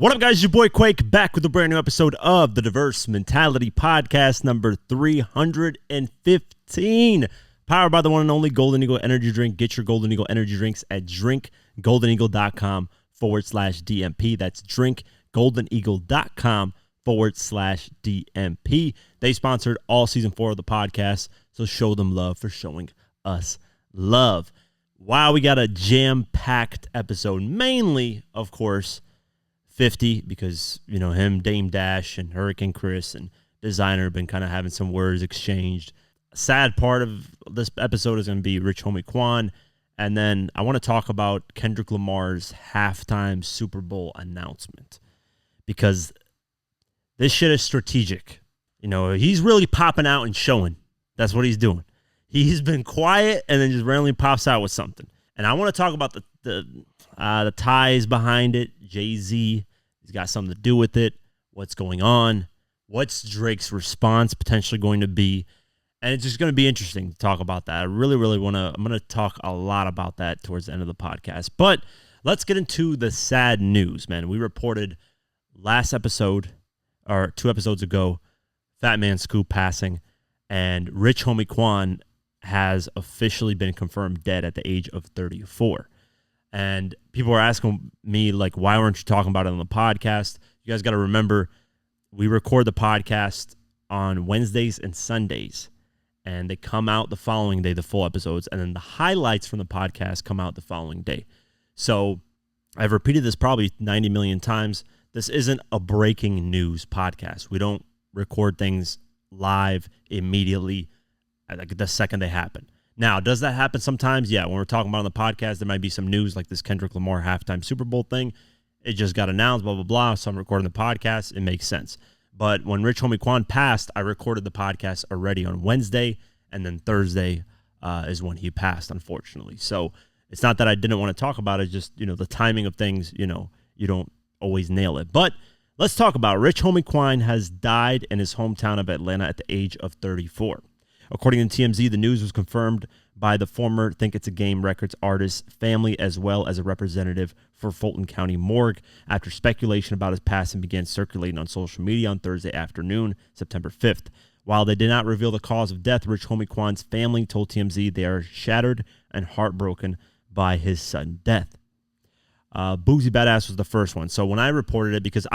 What up, guys? Your boy Quake back with a brand new episode of the Diverse Mentality Podcast, number 315. Powered by the one and only Golden Eagle Energy Drink. Get your Golden Eagle Energy Drinks at drinkgoldeneagle.com/DMP. That's drinkgoldeneagle.com/DMP. They sponsored all season 4 of the podcast, so show them love for showing us love. Wow, we got a jam-packed episode. Mainly, of course, 50, because, you know, him, Dame Dash, and Hurricane Chris, and Desiigner have been kind of having some words exchanged. A sad part of this episode is going to be Rich Homie Quan, and then I want to talk about Kendrick Lamar's halftime Super Bowl announcement, because this shit is strategic. You know, he's really popping out and showing. That's what he's doing. He's been quiet and then just randomly pops out with something. And I want to talk about the ties behind it. Jeezy, he's got something to do with it. What's going on? What's Drake's response potentially going to be? And it's just going to be interesting to talk about that. I really want to. I'm going to talk a lot about that towards the end of the podcast. But let's get into the sad news, man. We reported last episode, or 2 episodes ago, Fat Man Scoop passing, and Rich Homie Quan has officially been confirmed dead at the age of 34. And people are asking me, like, why weren't you talking about it on the podcast? You guys got to remember, we record the podcast on Wednesdays and Sundays, and they come out the following day, the full episodes, and then the highlights from the podcast come out the following day. So I've repeated this probably 90 million times. This isn't a breaking news podcast. We don't record things live immediately, like the second they happen. Now, does that happen sometimes? Yeah, when we're talking about on the podcast, there might be some news like this Kendrick Lamar halftime Super Bowl thing. It just got announced, blah, blah, blah. So I'm recording the podcast. It makes sense. But when Rich Homie Quan passed, I recorded the podcast already on Wednesday, and then Thursday is when he passed, unfortunately. So it's not that I didn't want to talk about it, just, you know, the timing of things, you know, you don't always nail it. But let's talk about it. Rich Homie Quan has died in his hometown of Atlanta at the age of 34. According to TMZ, the news was confirmed by the former Think It's a Game Records artist family, as well as a representative for Fulton County Morgue, after speculation about his passing began circulating on social media on Thursday afternoon, September 5th. While they did not reveal the cause of death, Rich Homie Quan's family told TMZ they are shattered and heartbroken by his sudden death. Boozy Badass was the first one. So when I reported it, because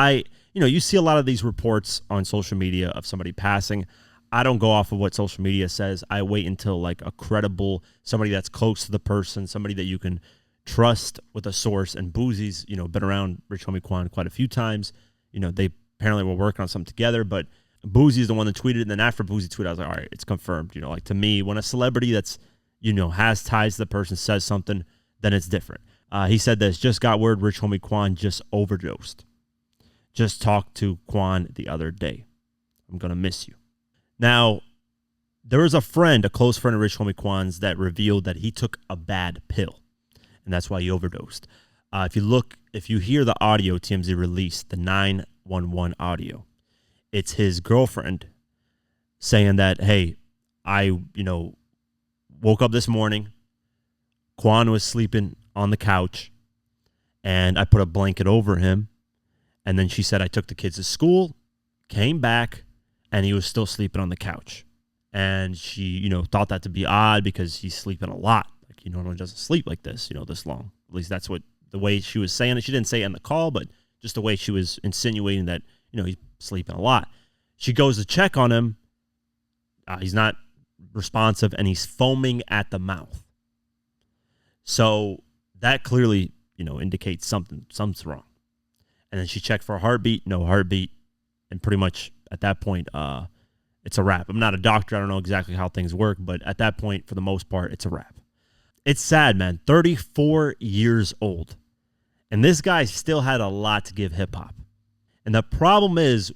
you see a lot of these reports on social media of somebody passing. I don't go off of what social media says. I wait until like a credible, somebody that's close to the person, somebody that you can trust with a source. And Boozy's, been around Rich Homie Quan quite a few times. They apparently were working on something together, but Boozy is the one that tweeted. And then after Boozy tweeted, I was like, all right, it's confirmed. Like to me, when a celebrity that's, has ties to the person says something, then it's different. He said this, just got word Rich Homie Quan just overdosed. Just talked to Quan the other day. I'm going to miss you. Now, there was a close friend of Rich Homie Quan's, that revealed that he took a bad pill, and that's why he overdosed. If you hear the audio TMZ released, the 911 audio, it's his girlfriend saying that, hey, I, woke up this morning, Quan was sleeping on the couch, and I put a blanket over him, and then she said I took the kids to school, came back, and he was still sleeping on the couch. And she, thought that to be odd because he's sleeping a lot. Like, he normally doesn't sleep like this, this long. At least that's the way she was saying it. She didn't say it in the call, but just the way she was insinuating that, he's sleeping a lot. She goes to check on him. He's not responsive, and he's foaming at the mouth. So that clearly, indicates something's wrong. And then she checked for a heartbeat, no heartbeat. And pretty much at that point, it's a wrap. I'm not a doctor. I don't know exactly how things work, but at that point, for the most part, it's a wrap. It's sad, man. 34 years old. And this guy still had a lot to give hip-hop. And the problem is,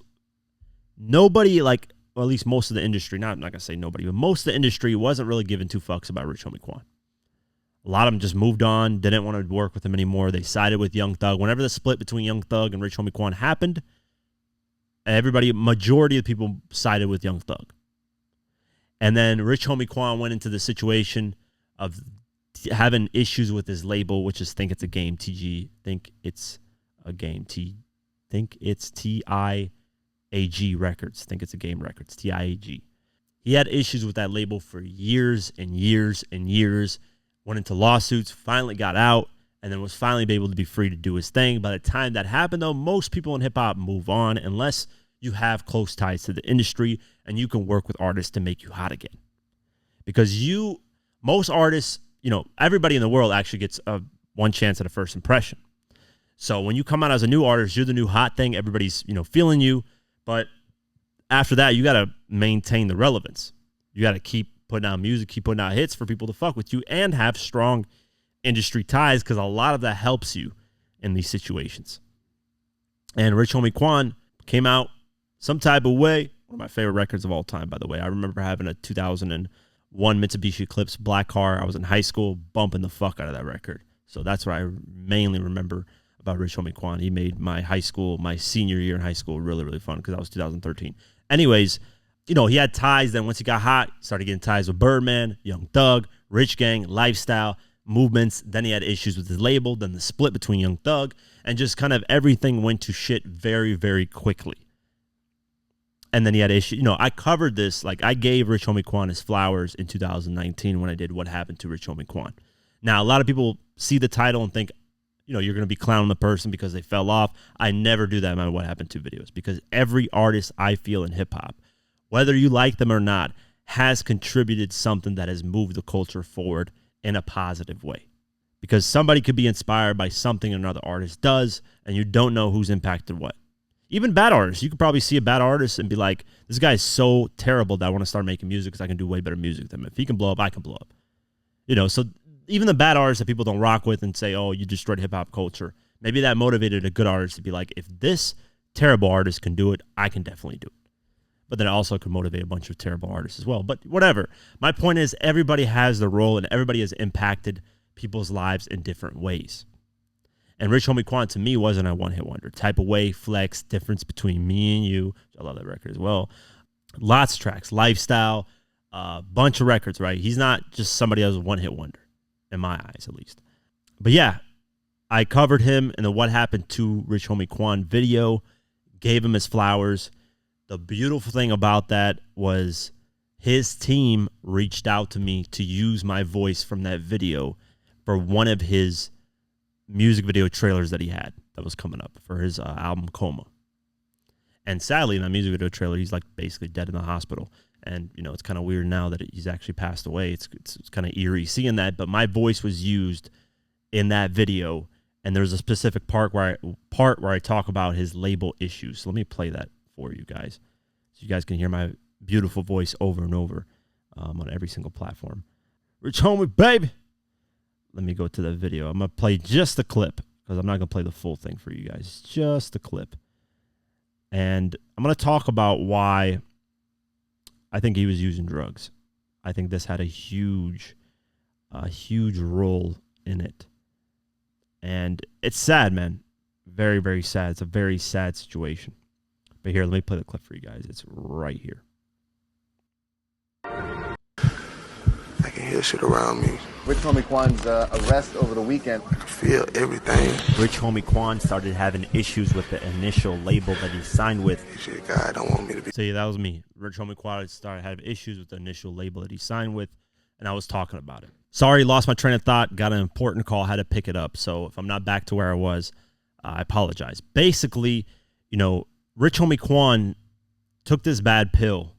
nobody, or at least most of the industry, I'm not going to say nobody, but most of the industry wasn't really giving 2 fucks about Rich Homie Quan. A lot of them just moved on, didn't want to work with him anymore. They sided with Young Thug. Whenever the split between Young Thug and Rich Homie Quan happened, majority of the people sided with Young Thug. And then Rich Homie Quan went into the situation of having issues with his label, which is Think It's a Game, TG, Think It's a Game, think it's TIAG Records. I think it's a game records, TIAG. He had issues with that label for years and years and years, went into lawsuits, finally got out, and then was finally able to be free to do his thing. By the time that happened, though, most people in hip-hop move on unless you have close ties to the industry and you can work with artists to make you hot again. Because most artists, everybody in the world actually gets one chance at a first impression. So when you come out as a new artist, you're the new hot thing. Everybody's, feeling you. But after that, you got to maintain the relevance. You got to keep putting out music, keep putting out hits for people to fuck with you and have strong industry ties because a lot of that helps you in these situations. And Rich Homie Quan came out some type of way. One of my favorite records of all time, by the way. I remember having a 2001 Mitsubishi Eclipse black car. I was in high school bumping the fuck out of that record. So that's what I mainly remember about Rich Homie Quan. He made my senior year in high school really, really fun because that was 2013. Anyways, he had ties. Then once he got hot, started getting ties with Birdman, Young Thug, Rich Gang, Lifestyle, Movements. Then he had issues with his label, then the split between Young Thug, and just kind of everything went to shit very, very quickly. And then he had issues. I covered this. Like, I gave Rich Homie Quan his flowers in 2019 when I did What Happened to Rich Homie Quan. Now, a lot of people see the title and think, you're going to be clowning the person because they fell off. I never do that in my What Happened to videos because every artist I feel in hip-hop, whether you like them or not, has contributed something that has moved the culture forward in a positive way. Because somebody could be inspired by something another artist does, and you don't know who's impacted what. Even bad artists. You could probably see a bad artist and be like, this guy is so terrible that I want to start making music because I can do way better music than him. If he can blow up, I can blow up. So even the bad artists that people don't rock with and say, oh, you destroyed hip-hop culture, maybe that motivated a good artist to be like, if this terrible artist can do it, I can definitely do it. But then it also could motivate a bunch of terrible artists as well. But whatever. My point is everybody has their role and everybody has impacted people's lives in different ways. And Rich Homie Quan, to me, wasn't a one-hit wonder. Type of Way, Flex, Difference Between Me and You. I love that record as well. Lots of tracks. Lifestyle, bunch of records, right? He's not just somebody else, one-hit wonder, in my eyes at least. But yeah, I covered him in the What Happened to Rich Homie Quan video, gave him his flowers. The beautiful thing about that was his team reached out to me to use my voice from that video for one of his music video trailers that he had that was coming up for his album Coma. And sadly, in that music video trailer, he's like basically dead in the hospital. And, it's kind of weird now that he's actually passed away. It's kind of eerie seeing that. But my voice was used in that video. And there's a specific part where I talk about his label issues. So let me play that for you guys so you guys can hear my beautiful voice over and over on every single platform. Rich Homie, baby. Let me go to the video. I'm going to play just the clip because I'm not going to play the full thing for you guys. Just the clip. And I'm going to talk about why I think he was using drugs. I think this had a huge role in it. And it's sad, man. Very, very sad. It's a very sad situation. But here, let me play the clip for you guys. It's right here. I can hear shit around me. Rich Homie Quan's arrest over the weekend. I feel everything. Rich Homie Quan started having issues with the initial label that he signed with. Shit, God don't want me to be. So yeah, that was me. Rich Homie Quan started having issues with the initial label that he signed with, and I was talking about it. Sorry, lost my train of thought. Got an important call. Had to pick it up. So if I'm not back to where I was, I apologize. Basically, Rich Homie Quan took this bad pill,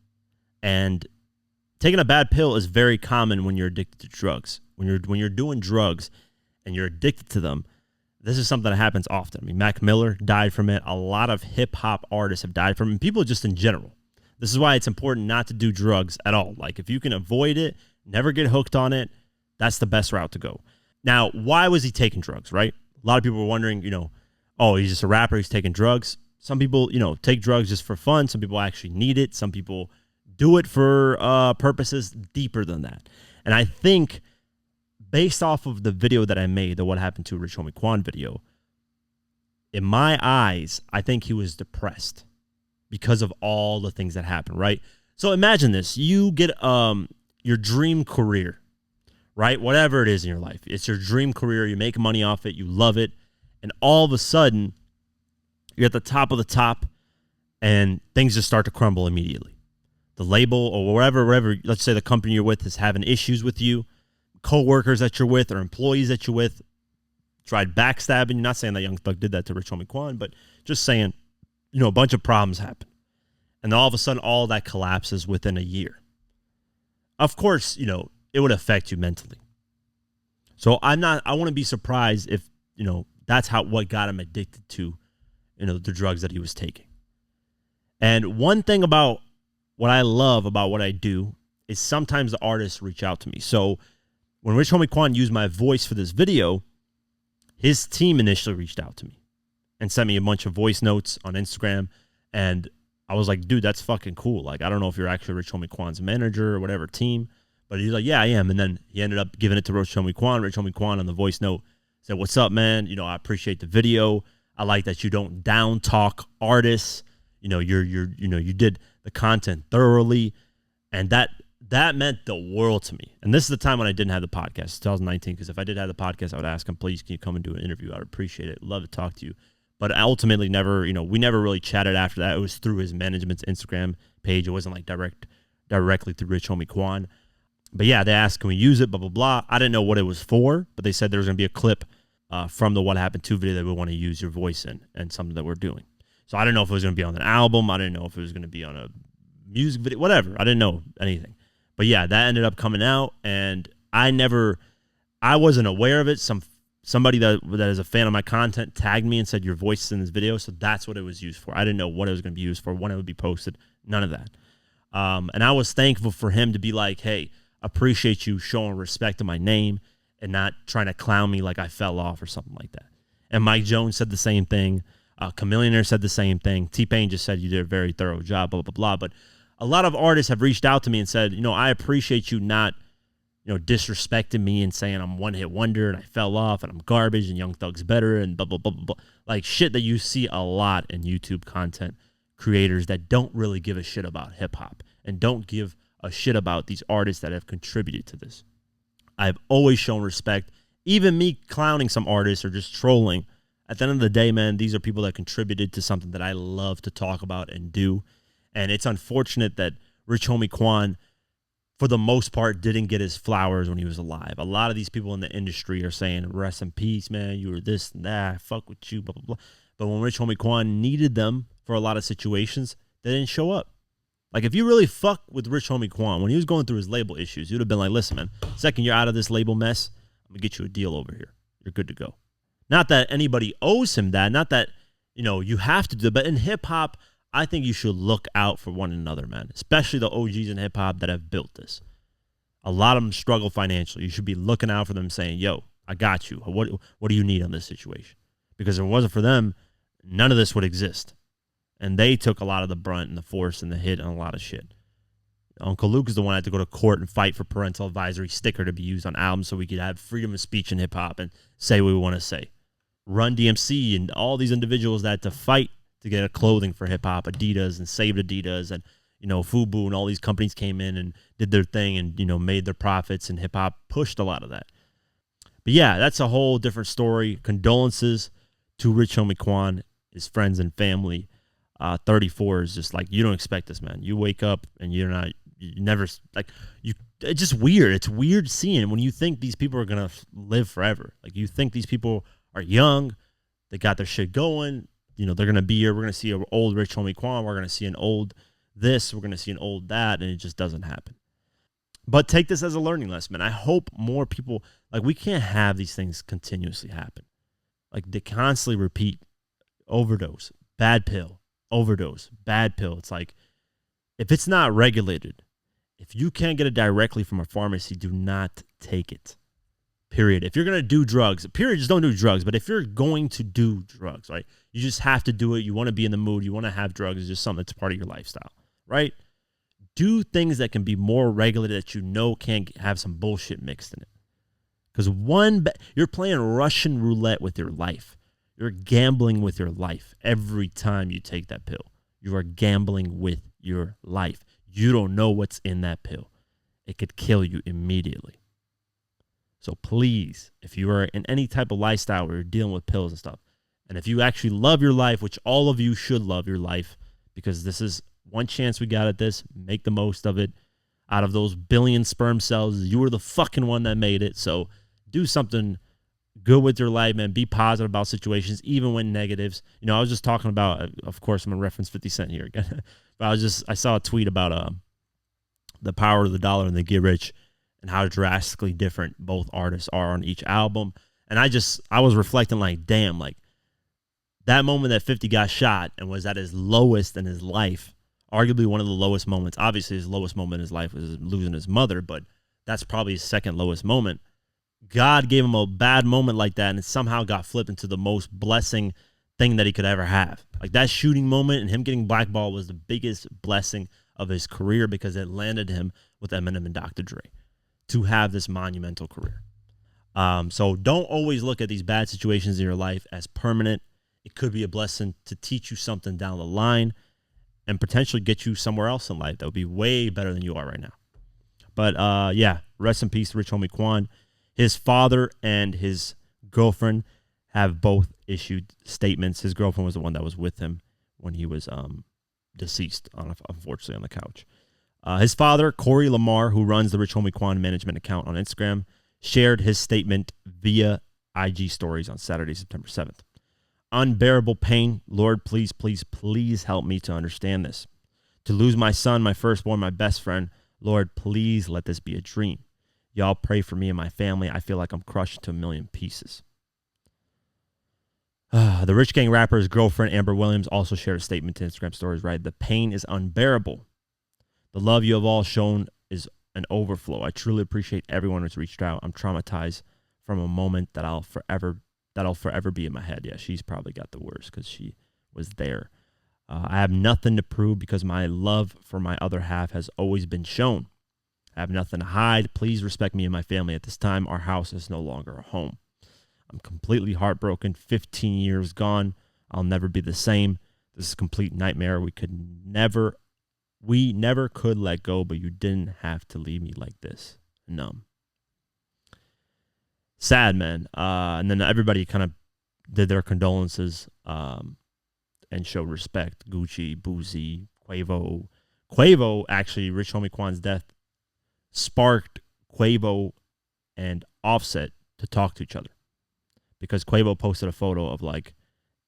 and taking a bad pill is very common when you're addicted to drugs. When you're doing drugs and you're addicted to them, this is something that happens often. I mean, Mac Miller died from it. A lot of hip-hop artists have died from it, and people just in general. This is why it's important not to do drugs at all. Like, if you can avoid it, never get hooked on it, that's the best route to go. Now, why was he taking drugs, right? A lot of people were wondering, oh, he's just a rapper, he's taking drugs. Some people, take drugs just for fun. Some people actually need it. Some people do it for purposes deeper than that. And I think based off of the video that I made, the What Happened to Rich Homie Quan video, in my eyes, I think he was depressed because of all the things that happened, right? So imagine this. You get your dream career, right? Whatever it is in your life. It's your dream career. You make money off it. You love it. And all of a sudden, You're at the top of the top, and things just start to crumble immediately. The label or wherever, let's say the company you're with is having issues with you, co-workers that you're with or employees that you're with tried backstabbing. You're not saying that Young Thug did that to Rich Homie Quan, but just saying, a bunch of problems happen. And then all of a sudden, all that collapses within a year. Of course, it would affect you mentally. So I wouldn't be surprised if, that's what got him addicted to, the drugs that he was taking. And one thing about what I love about what I do is sometimes the artists reach out to me. So when Rich Homie Quan used my voice for this video, his team initially reached out to me and sent me a bunch of voice notes on Instagram. And I was like, dude, that's fucking cool. Like, I don't know if you're actually Rich Homie Quan's manager or whatever team, but he's like, yeah, I am. And then he ended up giving it to Rich Homie Quan. Rich Homie Quan on the voice note said, what's up, man? I appreciate the video. I like that you don't down talk artists. You did the content thoroughly. And that meant the world to me. And this is the time when I didn't have the podcast, 2019, because if I did have the podcast, I would ask him, please, can you come and do an interview? I would appreciate it. Love to talk to you. But I ultimately never, we never really chatted after that. It was through his management's Instagram page. It wasn't like directly through Rich Homie Quan. But yeah, they asked, can we use it, blah, blah, blah. I didn't know what it was for, but they said there was going to be a clip from the What Happened To video that we want to use your voice in and something that we're doing. So I didn't know if it was going to be on an album. I didn't know if it was going to be on a music video, whatever. I didn't know anything. But yeah, that ended up coming out, and I wasn't aware of it. Somebody that is a fan of my content tagged me and said, your voice is in this video, so that's what it was used for. I didn't know what it was going to be used for, when it would be posted, none of that. And I was thankful for him to be like, hey, appreciate you showing respect to my name and not trying to clown me like I fell off or something like that. And Mike Jones said the same thing. Chameleonaire said the same thing. T-Pain just said you did a very thorough job, blah, blah, blah. But a lot of artists have reached out to me and said, I appreciate you not, disrespecting me and saying I'm one hit wonder and I fell off and I'm garbage and Young Thug's better and blah, blah, blah, blah, blah. Like shit that you see a lot in YouTube content creators that don't really give a shit about hip hop and don't give a shit about these artists that have contributed to this. I've always shown respect. Even me clowning some artists or just trolling, at the end of the day, man, these are people that contributed to something that I love to talk about and do. And it's unfortunate that Rich Homie Quan, for the most part, didn't get his flowers when he was alive. A lot of these people in the industry are saying, rest in peace, man. You were this and that. Fuck with you, blah, blah, blah. But when Rich Homie Quan needed them for a lot of situations, they didn't show up. Like, if you really fuck with Rich Homie Quan, when he was going through his label issues, you'd have been like, listen, man, second you're out of this label mess, I'm going to get you a deal over here. You're good to go. Not that anybody owes him that. Not that, you have to do it. But in hip-hop, I think you should look out for one another, man, especially the OGs in hip-hop that have built this. A lot of them struggle financially. You should be looking out for them saying, yo, I got you. What do you need on this situation? Because if it wasn't for them, none of this would exist. And they took a lot of the brunt and the force and the hit and a lot of shit. Uncle Luke is the one that had to go to court and fight for parental advisory sticker to be used on albums so we could have freedom of speech in hip-hop and say what we want to say. Run DMC and all these individuals that had to fight to get a clothing for hip-hop, Adidas and Saved Adidas and, Fubu and all these companies came in and did their thing and, made their profits, and hip-hop pushed a lot of that. But yeah, that's a whole different story. Condolences to Rich Homie Quan, his friends and family. 34 is just like, you don't expect this, man. You wake up and it's just weird. It's weird seeing when you think these people are going to live forever. Like, you think these people are young, they got their shit going, they're going to be here. We're going to see an old Rich Homie Quan. We're going to see an old this. We're going to see an old that. And it just doesn't happen. But take this as a learning lesson, man. I hope more people, we can't have these things continuously happen. Like, they constantly repeat overdose, bad pill, overdose, bad pill. It's like, if it's not regulated, if you can't get it directly from a pharmacy, do not take it. Period. If you're going to do drugs, period, just don't do drugs. But if you're going to do drugs, right, you just have to do it. You want to be in the mood. You want to have drugs. It's just something that's part of your lifestyle, right? Do things that can be more regulated that can't have some bullshit mixed in it. Because you're playing Russian roulette with your life. You're gambling with your life every time you take that pill. You are gambling with your life. You don't know what's in that pill. It could kill you immediately. So please, if you are in any type of lifestyle where you're dealing with pills and stuff, And if you actually love your life, which all of you should love your life, because this is one chance we got at this, make the most of it. Out of those billion sperm cells, you were the fucking one that made it. So do something good with your life, man. Be positive about situations, even when negatives. You know, I was just talking about, of course, I'm going to reference 50 Cent here again. But I saw a tweet about the power of the dollar and the Get Rich and how drastically different both artists are on each album. And I was reflecting like, damn, like that moment that 50 got shot and was at his lowest in his life, arguably one of the lowest moments. Obviously, his lowest moment in his life was losing his mother, but that's probably his second lowest moment. God gave him a bad moment like that, and it somehow got flipped into the most blessing thing that he could ever have. Like that shooting moment and him getting blackballed was the biggest blessing of his career because it landed him with Eminem and Dr. Dre to have this monumental career. So don't always look at these bad situations in your life as permanent. It could be a blessing to teach you something down the line and potentially get you somewhere else in life that would be way better than you are right now. But yeah, rest in peace to Rich Homie Quan. His father and his girlfriend have both issued statements. His girlfriend was the one that was with him when he was deceased, unfortunately, on the couch. His father, Corey Lamar, who runs the Rich Homie Quan management account on Instagram, shared his statement via IG stories on Saturday, September 7th. Unbearable pain. Lord, please, please, please help me to understand this. To lose my son, my firstborn, my best friend, Lord, please let this be a dream. Y'all pray for me and my family. I feel like I'm crushed to a million pieces. The Rich Gang rapper's girlfriend, Amber Williams, also shared a statement to Instagram stories, right? The pain is unbearable. The love you have all shown is an overflow. I truly appreciate everyone who's reached out. I'm traumatized from a moment that'll forever be in my head. Yeah, she's probably got the worst because she was there. I have nothing to prove because my love for my other half has always been shown. I have nothing to hide. Please respect me and my family at this time. Our house is no longer a home. I'm completely heartbroken. 15 years gone. I'll never be the same. This is a complete nightmare. We never could let go, but you didn't have to leave me like this. Numb. Sad, man. And then everybody kind of did their condolences and showed respect. Gucci, Boozy, Quavo. Quavo, actually, Rich Homie Quan's death sparked Quavo and Offset to talk to each other. Because Quavo posted a photo of like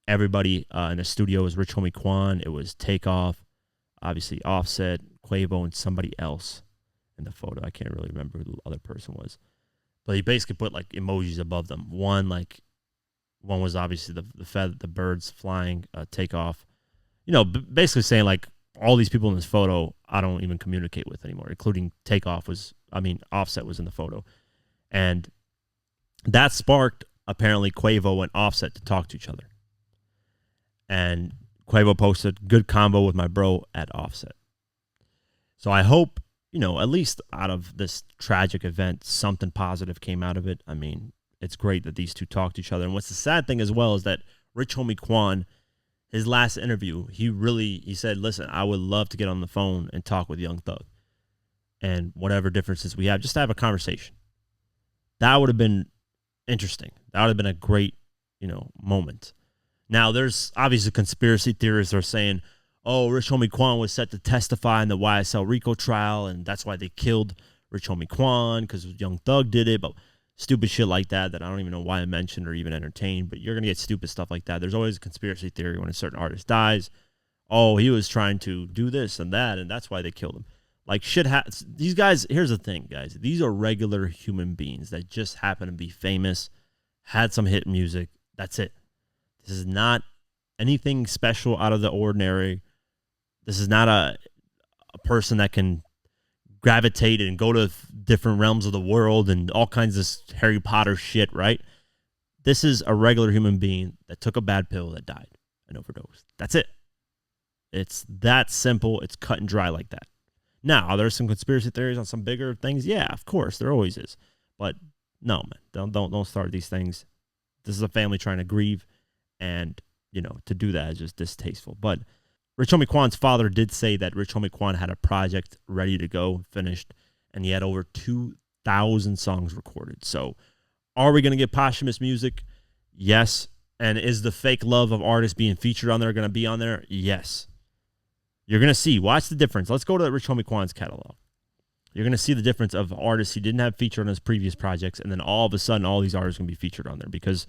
everybody in the studio. It was Rich Homie Quan. It was Takeoff, obviously Offset, Quavo, and somebody else in the photo. I can't really remember who the other person was. But he basically put like emojis above them. One was obviously the birds flying, Takeoff. You know, basically saying like all these people in this photo I don't even communicate with anymore, including Offset was in the photo. And that sparked apparently Quavo and Offset to talk to each other. And Quavo posted, good combo with my bro at Offset. So I hope, you know, at least out of this tragic event, something positive came out of it. I mean, it's great that these two talk to each other. And what's the sad thing as well is that Rich Homie Quan, his last interview, he said, listen, I would love to get on the phone and talk with Young Thug. And whatever differences we have, just to have a conversation. That would have been interesting. That would have been a great, you know, moment. Now, there's obviously conspiracy theorists are saying, oh, Rich Homie Quan was set to testify in the YSL RICO trial, and that's why they killed Rich Homie Quan, because Young Thug did it, but stupid shit like that I don't even know why I mentioned or even entertained, but you're going to get stupid stuff like that. There's always a conspiracy theory when a certain artist dies. Oh, he was trying to do this and that, and that's why they killed him. Like, these guys, here's the thing, guys. These are regular human beings that just happen to be famous, had some hit music. That's it. This is not anything special out of the ordinary. This is not a person that can gravitate and go to different realms of the world and all kinds of Harry Potter shit, right? This is a regular human being that took a bad pill that died and overdosed. That's it. It's that simple. It's cut and dry like that. Now, are there some conspiracy theories on some bigger things? Yeah, of course, there always is. But no, man, don't start these things. This is a family trying to grieve, and you know, to do that is just distasteful. But Rich Homie Quan's father did say that Rich Homie Quan had a project ready to go, finished, and he had over 2,000 songs recorded. So, are we going to get posthumous music? Yes. And is the fake love of artists being featured on there going to be on there? Yes. You're going to see. Watch the difference. Let's go to Rich Homie Quan's catalog. You're going to see the difference of artists he didn't have featured on his previous projects, and then all of a sudden, all these artists are going to be featured on there because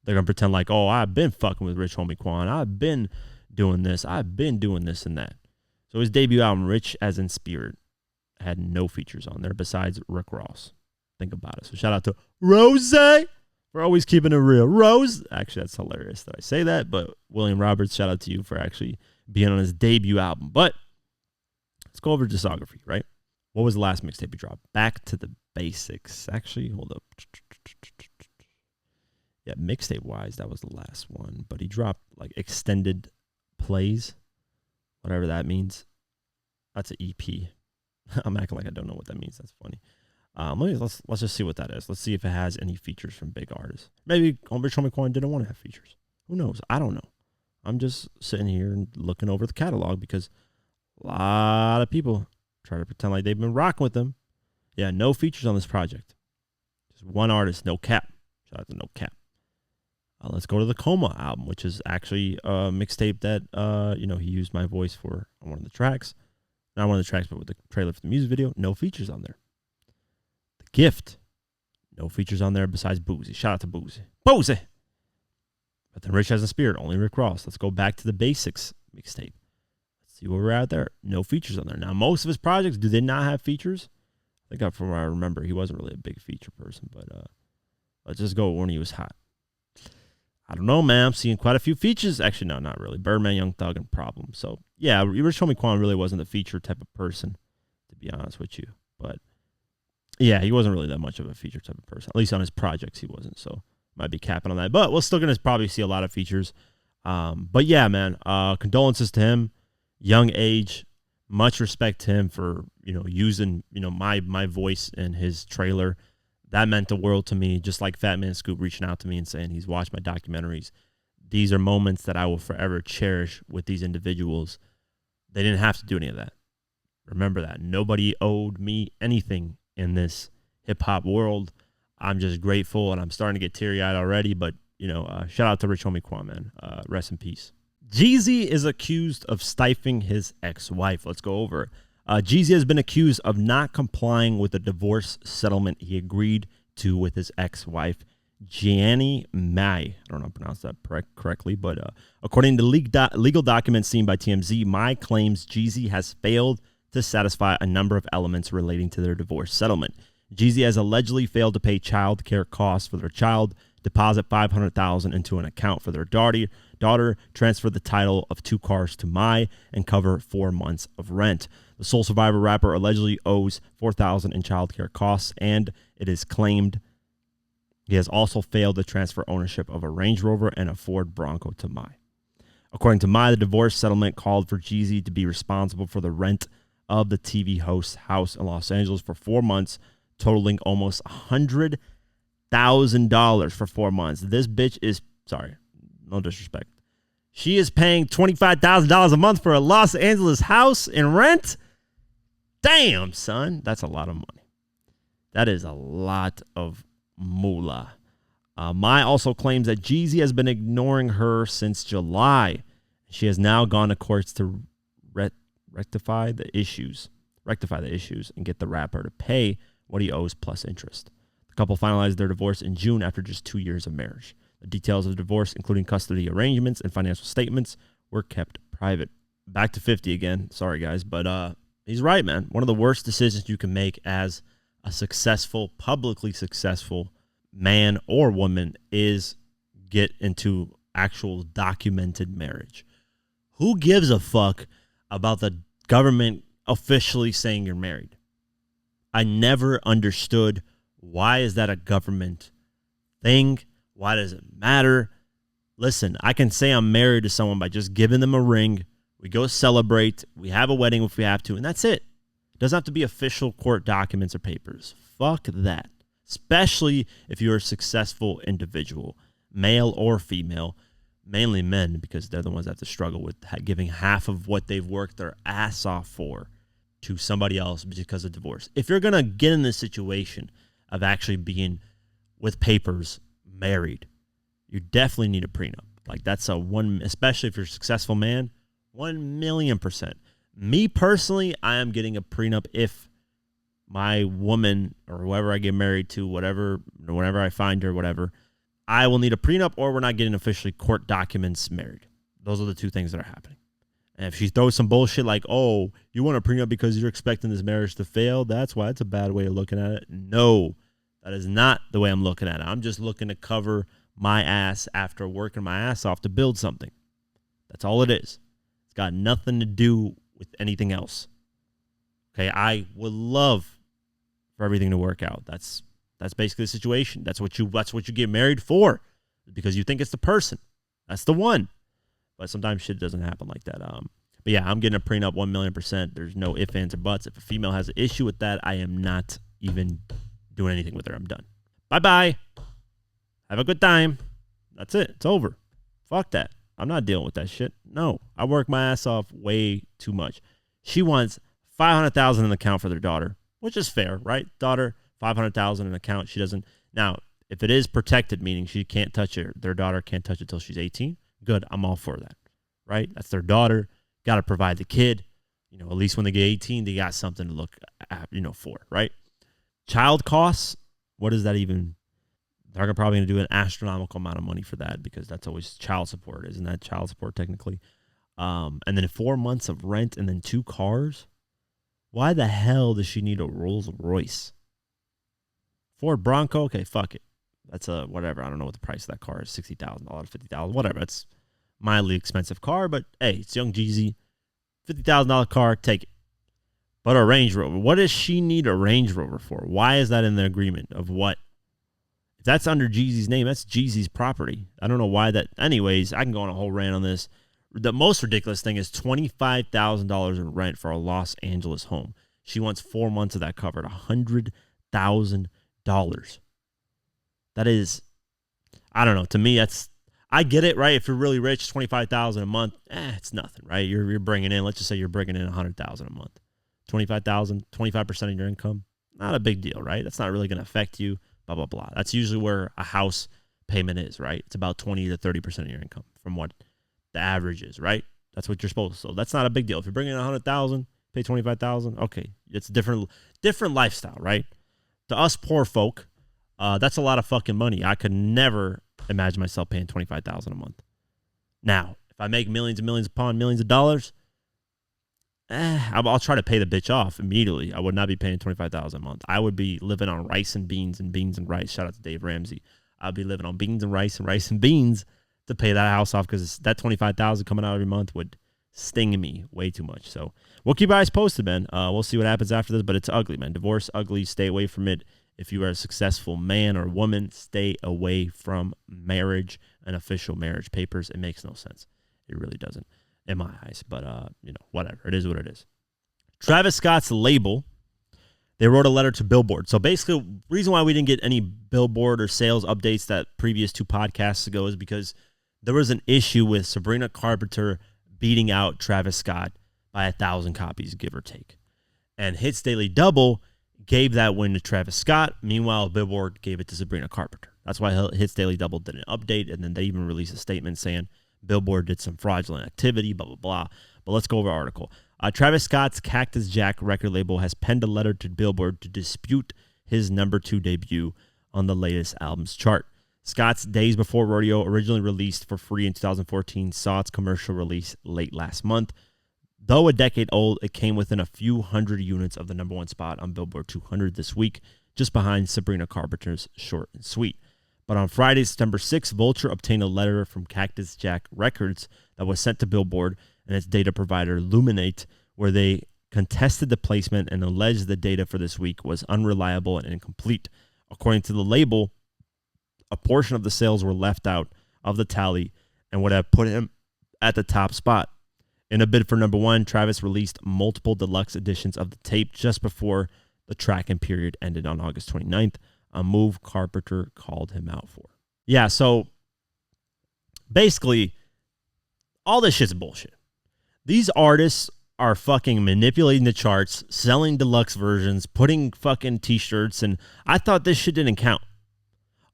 they're going to pretend like, oh, I've been fucking with Rich Homie Quan. I've been doing this. I've been doing this and that. So his debut album, Rich as in Spirit, had no features on there besides Rick Ross. Think about it. So shout out to Rose for always keeping it real. Rose. Actually, that's hilarious that I say that, but William Roberts, shout out to you for actually being on his debut album. But let's go over discography, right? What was the last mixtape he dropped? Back to the Basics. Actually, hold up. Yeah, mixtape-wise, that was the last one. But he dropped, like, extended plays, whatever that means. That's an EP. I'm acting like I don't know what that means. That's funny. Let's just see what that is. Let's see if it has any features from big artists. Maybe Rich Homie Quan didn't want to have features. Who knows? I don't know. I'm just sitting here and looking over the catalog because a lot of people try to pretend like they've been rocking with them. Yeah, no features on this project. Just one artist, No Cap. Shout out to No Cap. Let's go to the Coma album, which is actually a mixtape that he used my voice for on one of the tracks. Not one of the tracks, but with the trailer for the music video. No features on there. The Gift. No features on there besides Boozy. Shout out to Boozy. Boozy! But then Rich has a Spirit, only Rick Ross. Let's go back to the Basics mixtape. Let's see where we're at there. No features on there. Now, most of his projects, do they not have features? I think from what I remember, he wasn't really a big feature person, but let's just go when he was hot. I don't know, man. I'm seeing quite a few features. Actually, no, not really. Birdman, Young Thug, and Problem. So, yeah, Rich Homie Quan really wasn't a feature type of person, to be honest with you. But, yeah, he wasn't really that much of a feature type of person. At least on his projects, he wasn't. So, might be capping on that. But we're still going to probably see a lot of features. But, yeah, man, condolences to him. Young age. Much respect to him for, using, my voice in his trailer. That meant the world to me, just like Fat Man Scoop reaching out to me and saying he's watched my documentaries. These are moments that I will forever cherish with these individuals. They didn't have to do any of that. Remember that. Nobody owed me anything in this hip-hop world. I'm just grateful, and I'm starting to get teary-eyed already, but, shout out to Rich Homie Quan, man. Rest in peace. Jeezy is accused of stifling his ex-wife. Let's go over it. Jeezy has been accused of not complying with the divorce settlement he agreed to with his ex-wife, Jeannie Mai. I don't know if I pronounced that correctly, but according to legal documents seen by TMZ, Mai claims Jeezy has failed to satisfy a number of elements relating to their divorce settlement. Jeezy has allegedly failed to pay child care costs for their child, deposit $500,000 into an account for their daughter, transfer the title of 2 cars to Mai, and cover 4 months of rent. The Soul Survivor rapper allegedly owes $4,000 in child care costs, and it is claimed he has also failed to transfer ownership of a Range Rover and a Ford Bronco to Mai. According to Mai, the divorce settlement called for Jeezy to be responsible for the rent of the TV host's house in Los Angeles for 4 months, totaling almost $100,000 for 4 months. This bitch is, sorry, no disrespect, she is paying $25,000 a month for a Los Angeles house in rent? Damn, son. That's a lot of money. That is a lot of moolah. Mai also claims that Jeezy has been ignoring her since July. She has now gone to courts to rectify the issues and get the rapper to pay what he owes plus interest. The couple finalized their divorce in June after just 2 years of marriage. The details of the divorce, including custody arrangements and financial statements, were kept private. Back to 50 again. Sorry, guys, but he's right, man. One of the worst decisions you can make as a successful, publicly successful man or woman is get into actual documented marriage. Who gives a fuck about the government officially saying you're married? I never understood, why is that a government thing? Why does it matter? Listen, I can say I'm married to someone by just giving them a ring. We go celebrate. We have a wedding if we have to, and that's it. It doesn't have to be official court documents or papers. Fuck that. Especially if you're a successful individual, male or female, mainly men, because they're the ones that have to struggle with giving half of what they've worked their ass off for to somebody else because of divorce. If you're going to get in this situation of actually being with papers married, you definitely need a prenup. Like that's a one, especially if you're a successful man, 1,000,000%. Me personally, I am getting a prenup if my woman or whoever I get married to, whenever I find her, whatever, I will need a prenup or we're not getting officially court documents married. Those are the two things that are happening. And if she throws some bullshit like, oh, you want a prenup because you're expecting this marriage to fail, that's why it's a bad way of looking at it. No, that is not the way I'm looking at it. I'm just looking to cover my ass after working my ass off to build something. That's all it is. It's got nothing to do with anything else. Okay, I would love for everything to work out. That's basically the situation. That's what you get married for, because you think it's the person. That's the one. But sometimes shit doesn't happen like that. But yeah, I'm getting a prenup 1,000,000%. There's no ifs, ands, or buts. If a female has an issue with that, I am not even doing anything with her. I'm done. Bye-bye. Have a good time. That's it. It's over. Fuck that. I'm not dealing with that shit. No, I work my ass off way too much. She wants $500,000 in an account for their daughter, which is fair, right? Daughter, $500,000 in an account. She doesn't. Now, if it is protected, meaning she can't touch it, their daughter can't touch it till she's 18. Good. I'm all for that, right? That's their daughter. Got to provide the kid. At least when they get 18, they got something to look at, for, right? Child costs. What is that even? They're probably going to do an astronomical amount of money for that because that's always child support. Isn't that child support technically? And then 4 months of rent and then 2 cars. Why the hell does she need a Rolls Royce? Ford Bronco? Okay, fuck it. That's a whatever. I don't know what the price of that car is. $60,000, $50,000, whatever. It's mildly expensive car, but hey, it's young Jeezy. $50,000 car, take it. But a Range Rover. What does she need a Range Rover for? Why is that in the agreement of what? If that's under Jeezy's name, that's Jeezy's property. I don't know why that. Anyways, I can go on a whole rant on this. The most ridiculous thing is $25,000 in rent for a Los Angeles home. She wants 4 months of that covered. $100,000. That is, I don't know. To me, that's, I get it, right? If you're really rich, $25,000 a month, it's nothing, right? You're bringing in, let's just say you're bringing in $100,000 a month. $25,000, 25% of your income, not a big deal, right? That's not really going to affect you, blah, blah, blah. That's usually where a house payment is, right? It's about 20 to 30% of your income from what the average is, right? That's what you're supposed to. So that's not a big deal. If you're bringing in $100,000, pay $25,000, okay. It's a different lifestyle, right? To us poor folk, that's a lot of fucking money. I could never imagine myself paying $25,000 a month. Now, if I make millions and millions upon millions of dollars, I'll try to pay the bitch off immediately. I would not be paying $25,000 a month. I would be living on rice and beans and beans and rice. Shout out to Dave Ramsey. I'd be living on beans and rice and beans to pay that house off because that $25,000 coming out every month would sting me way too much. So we'll keep our eyes posted, man. We'll see what happens after this, but it's ugly, man. Divorce, ugly. Stay away from it. If you are a successful man or woman, stay away from marriage and official marriage papers. It makes no sense. It really doesn't in my eyes. But, whatever. It is what it is. Travis Scott's label, they wrote a letter to Billboard. So basically, the reason why we didn't get any Billboard or sales updates that previous 2 podcasts ago is because there was an issue with Sabrina Carpenter beating out Travis Scott by 1,000 copies, give or take. And Hits Daily Double gave that win to Travis Scott. Meanwhile, Billboard gave it to Sabrina Carpenter. That's why Hits Daily Double did an update, and then they even released a statement saying Billboard did some fraudulent activity, blah, blah, blah. But let's go over the article. Travis Scott's Cactus Jack record label has penned a letter to Billboard to dispute his #2 debut on the latest album's chart. Scott's Days Before Rodeo, originally released for free in 2014, saw its commercial release late last month. Though a decade old, it came within a few hundred units of the #1 spot on Billboard 200 this week, just behind Sabrina Carpenter's Short and Sweet. But on Friday, September 6th, Vulture obtained a letter from Cactus Jack Records that was sent to Billboard and its data provider Luminate, where they contested the placement and alleged the data for this week was unreliable and incomplete. According to the label, a portion of the sales were left out of the tally and would have put him at the top spot. In a bid for #1, Travis released multiple deluxe editions of the tape just before the tracking period ended on August 29th, a move Carpenter called him out for. Yeah, so basically, all this shit's bullshit. These artists are fucking manipulating the charts, selling deluxe versions, putting fucking t-shirts, and I thought this shit didn't count.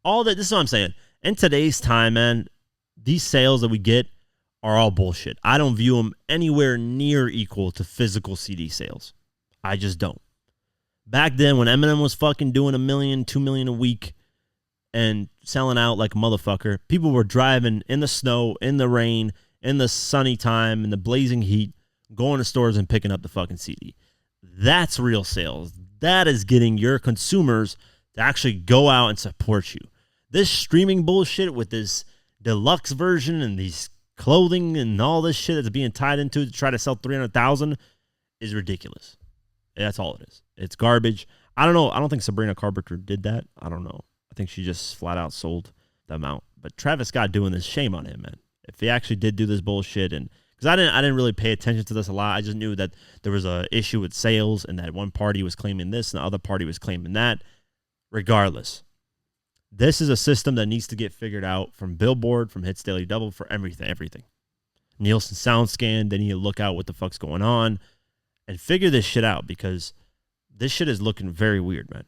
All that, this is what I'm saying. In today's time, man, these sales that we get are all bullshit. I don't view them anywhere near equal to physical CD sales. I just don't. Back then, when Eminem was fucking doing $1 million, $2 million a week and selling out like a motherfucker, people were driving in the snow, in the rain, in the sunny time, in the blazing heat, going to stores and picking up the fucking CD. That's real sales. That is getting your consumers to actually go out and support you. This streaming bullshit with this deluxe version and these clothing and all this shit that's being tied into it to try to sell 300,000 is ridiculous. That's all it is. It's garbage. I don't know. I don't think Sabrina Carpenter did that. I don't know. I think she just flat out sold the amount. But Travis Scott doing this, shame on him, man. If he actually did do this bullshit, and because I didn't really pay attention to this a lot. I just knew that there was a issue with sales and that one party was claiming this and the other party was claiming that. Regardless, this is a system that needs to get figured out from Billboard, from Hits Daily Double, for everything. Nielsen SoundScan, they need to look out what the fuck's going on and figure this shit out, because this shit is looking very weird, man.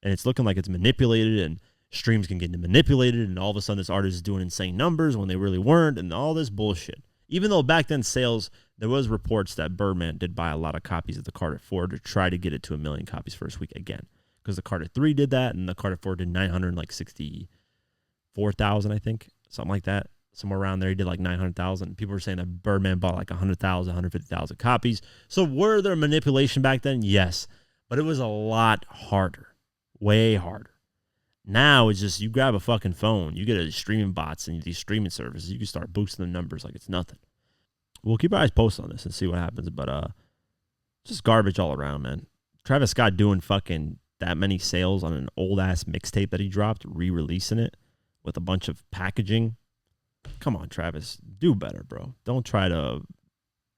And it's looking like it's manipulated, and streams can get manipulated, and all of a sudden this artist is doing insane numbers when they really weren't, and all this bullshit. Even though back then sales, there was reports that Birdman did buy a lot of copies of the Carter 4 to try to get it to 1 million copies first week again. Because the Carter 3 did that, and the Carter 4 did 964,000, I think. Something like that. Somewhere around there, he did like 900,000. People were saying that Birdman bought like 100,000, 150,000 copies. So were there manipulation back then? Yes. But it was a lot harder. Way harder. Now it's just you grab a fucking phone, you get a streaming bots and these streaming services, you can start boosting the numbers like it's nothing. We'll keep our eyes posted on this and see what happens. But just garbage all around, man. Travis Scott doing fucking that many sales on an old-ass mixtape that he dropped, re-releasing it with a bunch of packaging. Come on, Travis. Do better, bro. Don't try to,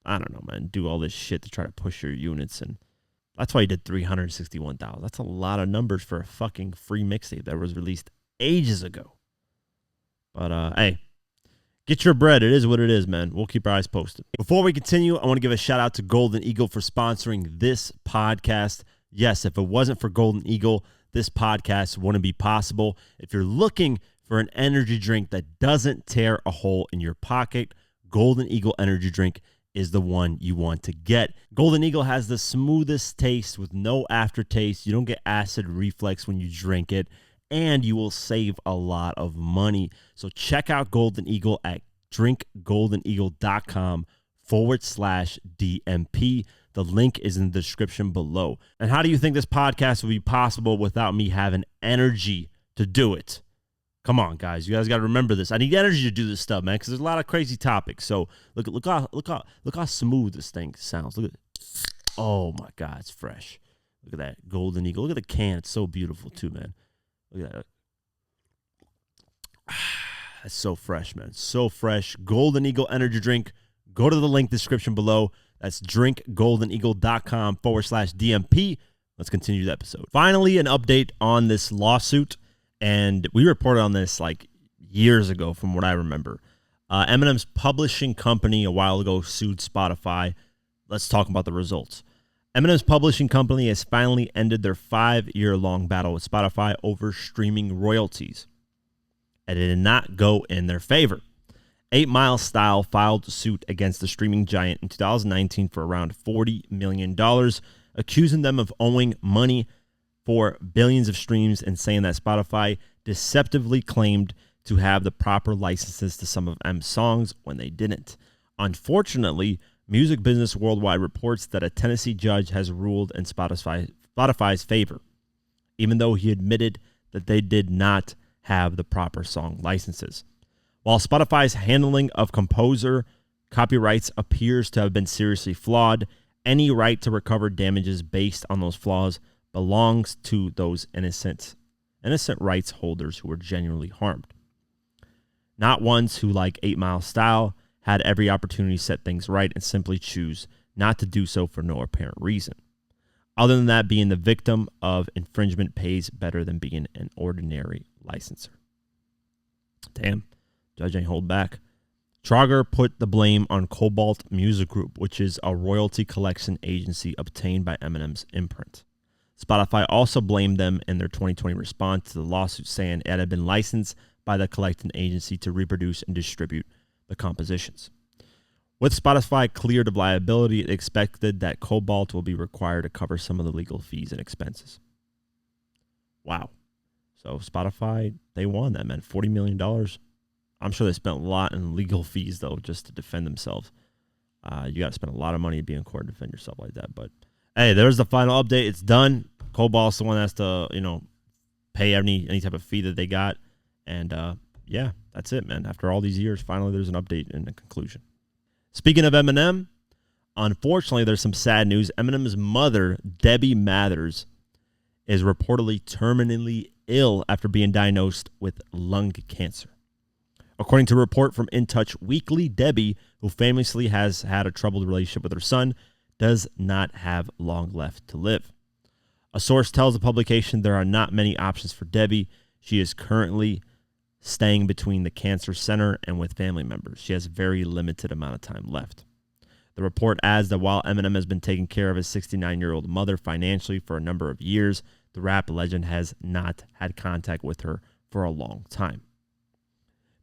I don't know, man, do all this shit to try to push your units. And that's why he did 361,000. That's a lot of numbers for a fucking free mixtape that was released ages ago. But, hey, get your bread. It is what it is, man. We'll keep our eyes posted. Before we continue, I want to give a shout out to Golden Eagle for sponsoring this podcast. Yes, if it wasn't for Golden Eagle, this podcast wouldn't be possible. If you're looking for an energy drink that doesn't tear a hole in your pocket, Golden Eagle energy drink is the one you want to get. Golden Eagle has the smoothest taste with no aftertaste. You don't get acid reflux when you drink it, and you will save a lot of money. So check out Golden Eagle at drinkgoldeneagle.com/DMP. The link is in the description below. And how do you think this podcast would be possible without me having energy to do it? Come on, guys. You guys got to remember this. I need energy to do this stuff, man, because there's a lot of crazy topics. So look how smooth this thing sounds. Look at, oh my God, it's fresh. Look at that Golden Eagle. Look at the can. It's so beautiful too, man. Look at that. That's so fresh, man. So fresh. Golden Eagle energy drink. Go to the link description below. That's drinkgoldeneagle.com/DMP. Let's continue the episode. Finally, an update on this lawsuit. And we reported on this like years ago from what I remember. Eminem's publishing company a while ago sued Spotify. Let's talk about the results. Eminem's publishing company has finally ended their 5-year-long battle with Spotify over streaming royalties. And it did not go in their favor. 8 Mile Style filed suit against the streaming giant in 2019 for around $40 million, accusing them of owing money for billions of streams and saying that Spotify deceptively claimed to have the proper licenses to some of M's songs when they didn't. Unfortunately, Music Business Worldwide reports that a Tennessee judge has ruled in Spotify's favor, even though he admitted that they did not have the proper song licenses. While Spotify's handling of composer copyrights appears to have been seriously flawed, any right to recover damages based on those flaws belongs to those innocent rights holders who were genuinely harmed. Not ones who, like 8 Mile Style, had every opportunity to set things right and simply choose not to do so for no apparent reason. Other than that, being the victim of infringement pays better than being an ordinary licenser. Damn, judge ain't hold back. Trager put the blame on Cobalt Music Group, which is a royalty collection agency obtained by Eminem's imprint. Spotify also blamed them in their 2020 response to the lawsuit, saying it had been licensed by the collecting agency to reproduce and distribute the compositions. With Spotify cleared of liability, it expected that Cobalt will be required to cover some of the legal fees and expenses. Wow. So Spotify, they won that, man. $40 million. I'm sure they spent a lot in legal fees, though, just to defend themselves. You got to spend a lot of money to be in court to defend yourself like that. But, hey, there's the final update. It's done. Cobalt's the one that has to, pay any type of fee that they got. And, yeah, that's it, man. After all these years, finally there's an update and a conclusion. Speaking of Eminem, unfortunately, there's some sad news. Eminem's mother, Debbie Mathers, is reportedly terminally ill after being diagnosed with lung cancer. According to a report from In Touch Weekly, Debbie, who famously has had a troubled relationship with her son, does not have long left to live. A source tells the publication there are not many options for Debbie. She is currently staying between the cancer center and with family members. She has very limited amount of time left. The report adds that while Eminem has been taking care of his 69-year-old mother financially for a number of years, the rap legend has not had contact with her for a long time.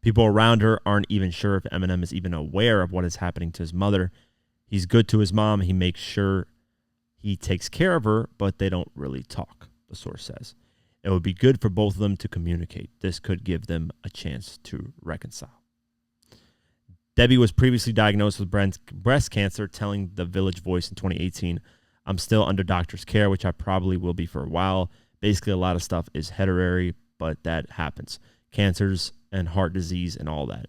People around her aren't even sure if Eminem is even aware of what is happening to his mother. He's good to his mom. He makes sure he takes care of her, but they don't really talk, the source says. It would be good for both of them to communicate. This could give them a chance to reconcile. Debbie was previously diagnosed with breast cancer, telling the Village Voice in 2018, "I'm still under doctor's care, which I probably will be for a while. Basically, a lot of stuff is hereditary, but that happens. Cancers and heart disease and all that.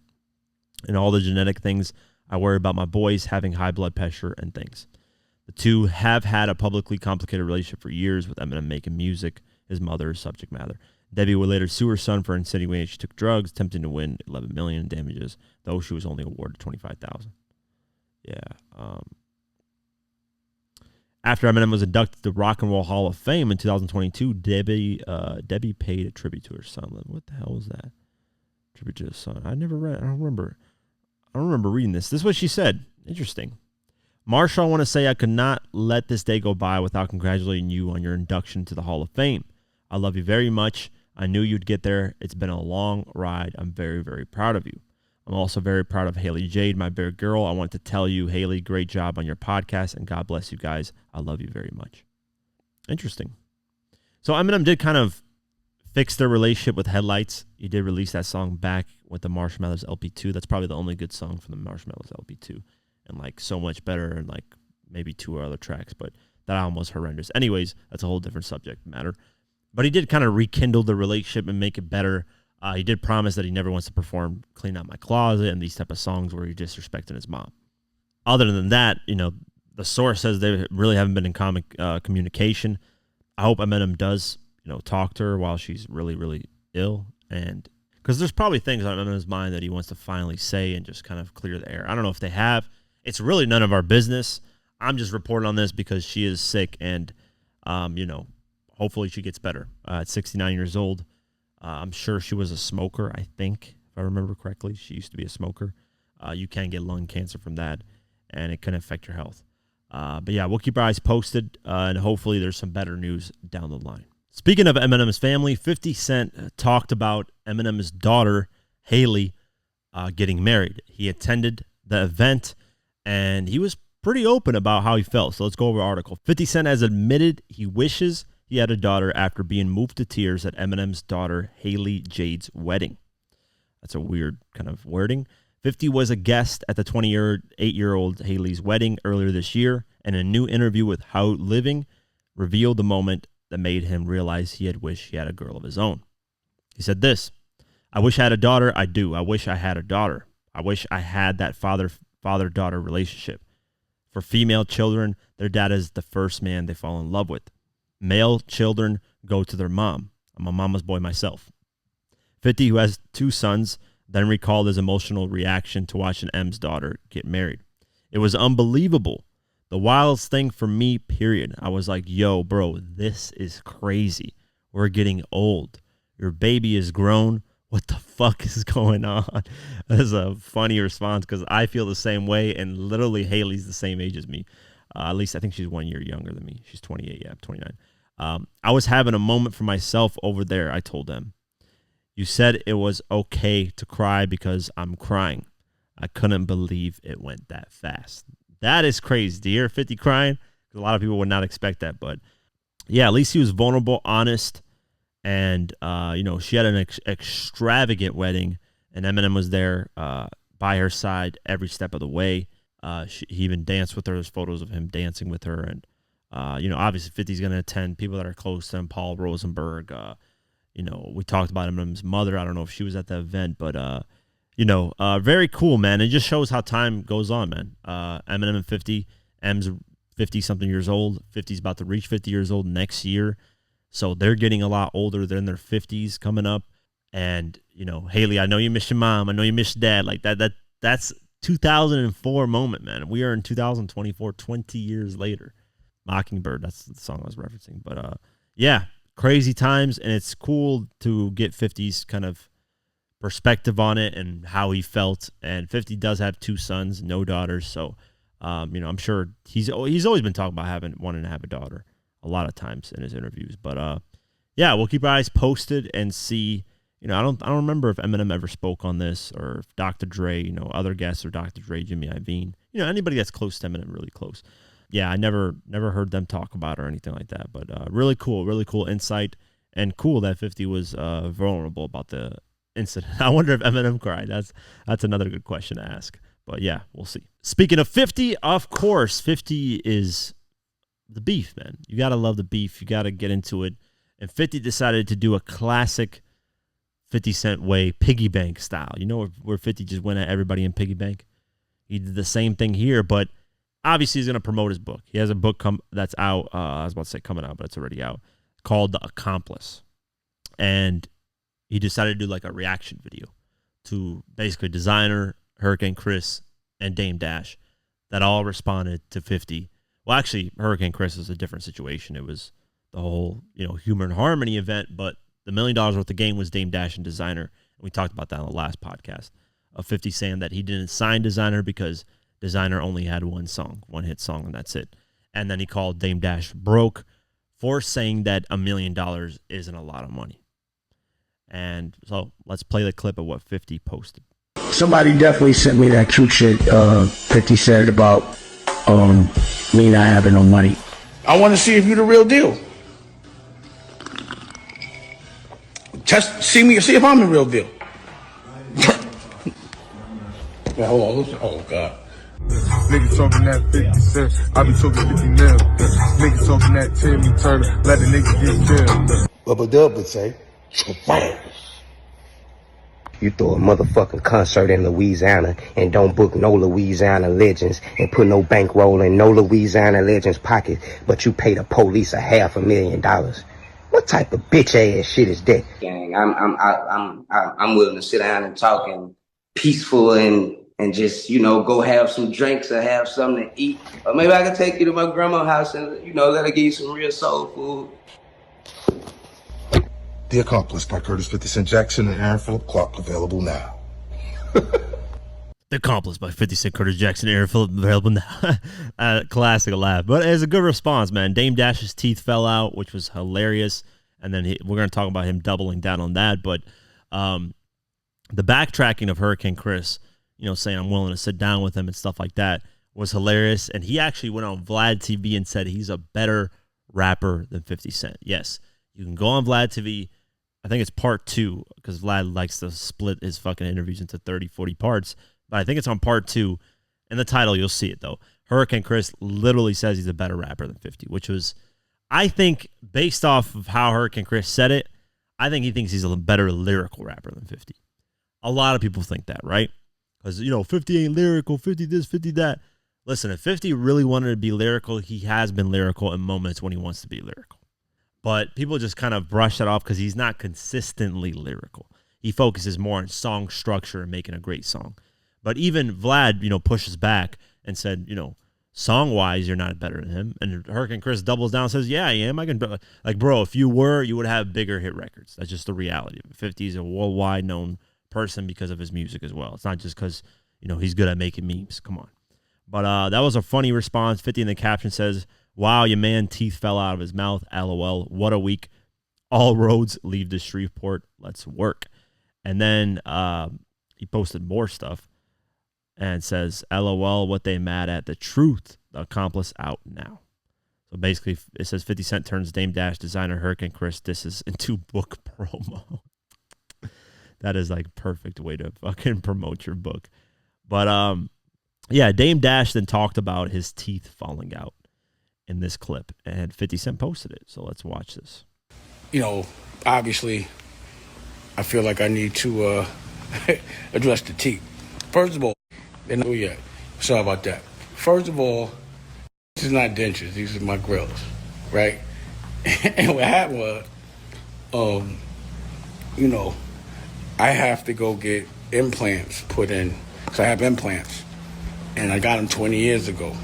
And all the genetic things. I worry about my boys having high blood pressure and things." The two have had a publicly complicated relationship for years, with Eminem making music, his mother's subject matter. Debbie would later sue her son for insinuating she took drugs, attempting to win $11 million in damages, though she was only awarded $25,000. Yeah. After Eminem was inducted to the Rock and Roll Hall of Fame in 2022, Debbie paid a tribute to her son. What the hell was that? Tribute to his son. I never read. I don't remember reading this. This is what she said. Interesting. "Marsha, I want to say I could not let this day go by without congratulating you on your induction to the Hall of Fame. I love you very much. I knew you'd get there. It's been a long ride. I'm very, very proud of you. I'm also very proud of Haley Jade, my bear girl. I want to tell you, Haley, great job on your podcast, and God bless you guys. I love you very much." Interesting. So Eminem did kind of fix their relationship with Headlights. He did release that song back with the Marshmallows LP2. That's probably the only good song from the Marshmallows LP2. And like So Much Better, and like maybe two other tracks, but that album was horrendous. Anyways, that's a whole different subject matter. But he did kind of rekindle the relationship and make it better. He did promise that he never wants to perform Clean Out My Closet and these type of songs where he's disrespecting his mom. Other than that, the source says they really haven't been in communication. I hope Eminem does, talk to her while she's really, really ill, and because there's probably things on Eminem's mind that he wants to finally say and just kind of clear the air. I don't know if they have. It's really none of our business. I'm just reporting on this because she is sick, and hopefully she gets better. At 69 years old, I'm sure she was a smoker. I think, if I remember correctly, she used to be a smoker. You can get lung cancer from that, and it can affect your health. But yeah, we'll keep our eyes posted, and hopefully there's some better news down the line. Speaking of Eminem's family, 50 Cent talked about Eminem's daughter, Haley, getting married. He attended the event, and he was pretty open about how he felt. So let's go over the article. 50 Cent has admitted he wishes he had a daughter after being moved to tears at Eminem's daughter, Haley Jade's wedding. That's a weird kind of wording. 50 was a guest at the 28-year-old Haley's wedding earlier this year, and a new interview with How Living revealed the moment that made him realize he had wished he had a girl of his own. He said this: "I wish I had a daughter. I do. I wish I had a daughter. I wish I had that father-daughter relationship. For female children, their dad is the first man they fall in love with. Male children go to their mom. I'm a mama's boy myself." 50, who has two sons, then recalled his emotional reaction to watching M's daughter get married. "It was unbelievable. The wildest thing for me, period. I was like, yo, bro, this is crazy. We're getting old. Your baby is grown. What the fuck is going on?" That's a funny response because I feel the same way, and literally Haley's the same age as me. At least I think she's 1 year younger than me. She's 28, yeah, I'm 29. I was having a moment for myself over there, I told them. You said it was okay to cry because I'm crying. I couldn't believe it went that fast. That is crazy. To hear 50 crying, a lot of people would not expect that. But, yeah, at least he was vulnerable, honest, and, she had an extravagant wedding, and Eminem was there by her side every step of the way. He even danced with her. There's photos of him dancing with her, and obviously 50's going to attend. People that are close to him, Paul Rosenberg. We talked about Eminem's mother. I don't know if she was at the event, but very cool, man. It just shows how time goes on, man. Eminem and 50. M's 50 something years old. 50's about to reach 50 years old next year, so they're getting a lot older. They're in their 50s coming up, and Haley, I know you miss your mom. I know you miss your dad. Like that's 2004 moment, man. We are in 2024, 20 years later. Mockingbird, that's the song I was referencing. But yeah, crazy times, and it's cool to get 50's kind of perspective on it and how he felt. And 50 does have 2 sons, no daughters, so I'm sure he's always been talking about wanting to have a daughter a lot of times in his interviews. But yeah, we'll keep our eyes posted and see. I don't remember if Eminem ever spoke on this, or if Dr. Dre, other guests, or Dr. Dre, Jimmy Iovine, anybody that's close to Eminem, really close. Yeah, I never heard them talk about it or anything like that. But really cool insight, and cool that 50 was vulnerable about the incident. I wonder if Eminem cried. That's another good question to ask. But yeah, we'll see. Speaking of 50, of course, 50 is the beef, man. You got to love the beef. You got to get into it. And 50 decided to do a classic 50 Cent way, piggy bank style. Where 50 just went at everybody in piggy bank? He did the same thing here, but obviously he's going to promote his book. He has a book that's out. I was about to say coming out, but it's already out, called The Accomplice. And he decided to do like a reaction video to basically Desiigner, Hurricane Chris, and Dame Dash that all responded to 50. Well, actually, Hurricane Chris is a different situation. It was the whole, Humor and Harmony event, but the $1 million worth of game was Dame Dash and Desiigner. And we talked about that on the last podcast of 50 saying that he didn't sign Desiigner because Desiigner only had one hit song, and that's it. And then he called Dame Dash broke for saying that $1 million isn't a lot of money. And so let's play the clip of what 50 posted. Somebody definitely sent me that cute shit 50 said about me not having no money. I want to see if you're the real deal. Just see if I'm the real deal. Yeah, hold on, listen. Oh, God. Niggas talking that 50 cents, I be talking 50 mil. Niggas talking that Timmy Turner, let the nigga get killed. Bubba Dub would say, you throw a motherfucking concert in Louisiana and don't book no Louisiana legends and put no bankroll in no Louisiana legends pocket, but you pay the police $500,000. What type of bitch ass shit is that? Gang, I'm willing to sit down and talk and peaceful and just, go have some drinks or have something to eat. Or maybe I could take you to my grandma's house and, let her give you some real soul food. The Accomplice by Curtis 50 Cent Jackson and Aaron Phillip Clark, available now. The Accomplice by 50 Cent, Curtis Jackson, Aaron Phillip, available now. Classic laugh. But it's a good response, man. Dame Dash's teeth fell out, which was hilarious. And then we're going to talk about him doubling down on that. But the backtracking of Hurricane Chris, saying I'm willing to sit down with him and stuff like that, was hilarious. And he actually went on Vlad TV and said he's a better rapper than 50 Cent. Yes, you can go on Vlad TV. I think it's part 2 because Vlad likes to split his fucking interviews into 30, 40 parts. But I think it's on part 2. In the title, you'll see it, though. Hurricane Chris literally says he's a better rapper than 50, which was, I think, based off of how Hurricane Chris said it, I think he thinks he's a better lyrical rapper than 50. A lot of people think that, right? Because, 50 ain't lyrical, 50 this, 50 that. Listen, if 50 really wanted to be lyrical, he has been lyrical in moments when he wants to be lyrical. But people just kind of brush that off because he's not consistently lyrical. He focuses more on song structure and making a great song. But even Vlad, pushes back and said, song-wise, you're not better than him. And Hurricane Chris doubles down and says, yeah, I am. I can, like, bro, if you were, you would have bigger hit records. That's just the reality of it. 50 is a worldwide known person because of his music as well. It's not just because, he's good at making memes. Come on. But that was a funny response. 50 in the caption says, Wow, your man teeth fell out of his mouth. LOL. What a week. All roads lead to Shreveport. Let's work. And then he posted more stuff and says, LOL, what they mad at? The truth. The accomplice out now. So basically, it says 50 Cent turns Dame Dash, Desiigner, Hurricane Chris disses into book promo. That is like perfect way to fucking promote your book. But yeah, Dame Dash then talked about his teeth falling out in this clip, and 50 Cent posted it. So let's watch this. You know, obviously, I feel like I need to address the teeth. First of all, they're not yet. Sorry about that. First of all, this is not dentures. These are my grills, right? And what happened was, you know, I have to go get implants put in, because I have implants. And I got them 20 years ago.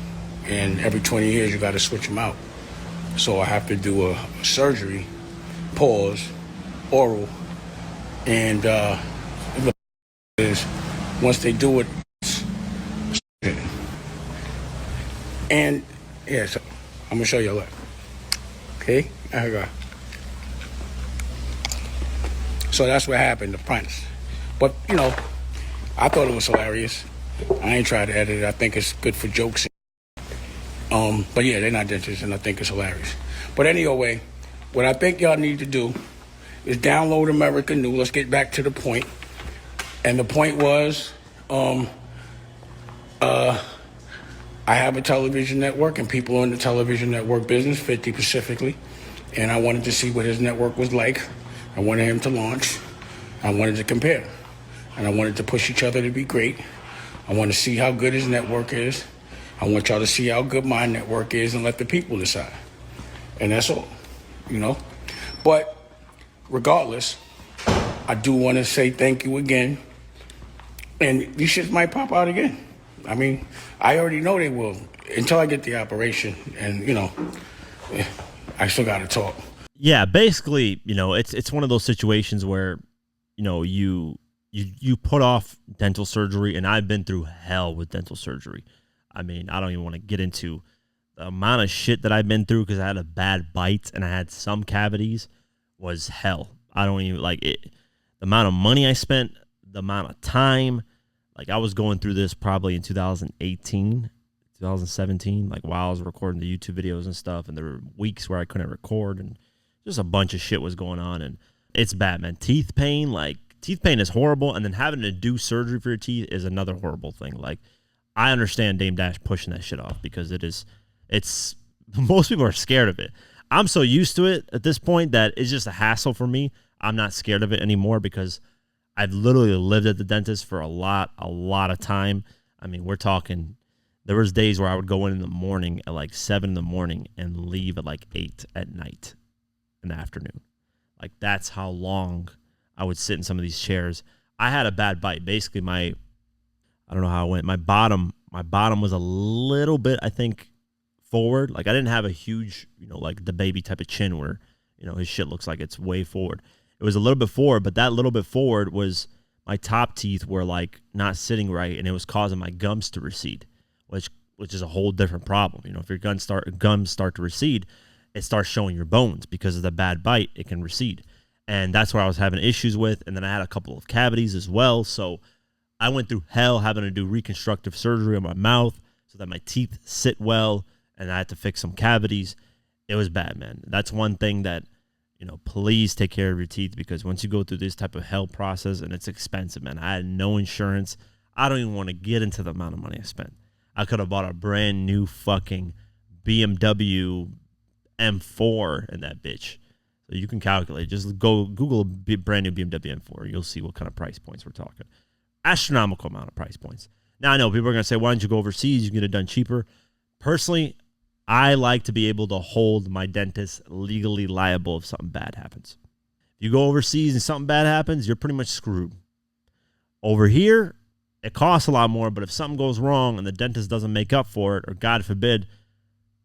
And every 20 years, you got to switch them out. So I have to do a surgery, pause, oral. And the is once they do it, and yeah, so I'm gonna show you a lot. Okay, there we go. So that's what happened, the prints. But you know, I thought it was hilarious. I ain't tried to edit it. I think it's good for jokes. But yeah, they're not dentures, and I think it's hilarious. But anyway, what I think y'all need to do is download America New. Let's get back to the point. And the point was, I have a television network, and people in the television network business, 50 specifically, and I wanted to see what his network was like. I wanted him to launch. I wanted to compare. And I wanted to push each other to be great. I want to see how good his network is. I want y'all to see how good my network is and let the people decide. And that's all, you know. But regardless, I do want to say thank you again. And these shits might pop out again. I mean, I already know they will until I get the operation. And, you know, I still got to talk. Yeah, basically, you know, it's one of those situations where, you know, you put off dental surgery, and I've been through hell with dental surgery. I mean, I don't even want to get into the amount of shit that I've been through because I had a bad bite and I had some cavities was hell. I don't even like it. The amount of money I spent, the amount of time, like I was going through this probably in 2018, 2017, like while I was recording the YouTube videos and stuff. And there were weeks where I couldn't record and just a bunch of shit was going on. And it's bad, man. Teeth pain is horrible. And then having to do surgery for your teeth is another horrible thing. Like I understand Dame Dash pushing that shit off because it's most people are scared of it. I'm so used to it at this point that it's just a hassle for me. I'm not scared of it anymore because I've literally lived at the dentist for a lot of time. I mean, we're talking, there was days where I would go in the morning at like 7 in the morning and leave at like 8 at night in the afternoon. Like that's how long I would sit in some of these chairs. I had a bad bite. Basically I don't know how it went. My bottom was a little bit, I think, forward. Like I didn't have a huge, you know, like the baby type of chin where, you know, his shit looks like it's way forward. It was a little bit forward, but that little bit forward was my top teeth were like not sitting right, and it was causing my gums to recede, which is a whole different problem. You know, if your gums start to recede, it starts showing your bones because of the bad bite. It can recede, and that's where I was having issues with. And then I had a couple of cavities as well, so I went through hell having to do reconstructive surgery on my mouth so that my teeth sit well, and I had to fix some cavities. It was bad, man. That's one thing that, you know, please take care of your teeth because once you go through this type of hell process, and it's expensive, man. I had no insurance. I don't even want to get into the amount of money I spent. I could have bought a brand new fucking BMW M4 in that bitch. So you can calculate. Just go Google a brand new BMW M4. You'll see what kind of price points we're talking. Astronomical amount of price points. Now, I know people are going to say, why don't you go overseas? You can get it done cheaper. Personally, I like to be able to hold my dentist legally liable if something bad happens. If you go overseas and something bad happens, you're pretty much screwed. Over here, it costs a lot more, but if something goes wrong and the dentist doesn't make up for it, or God forbid,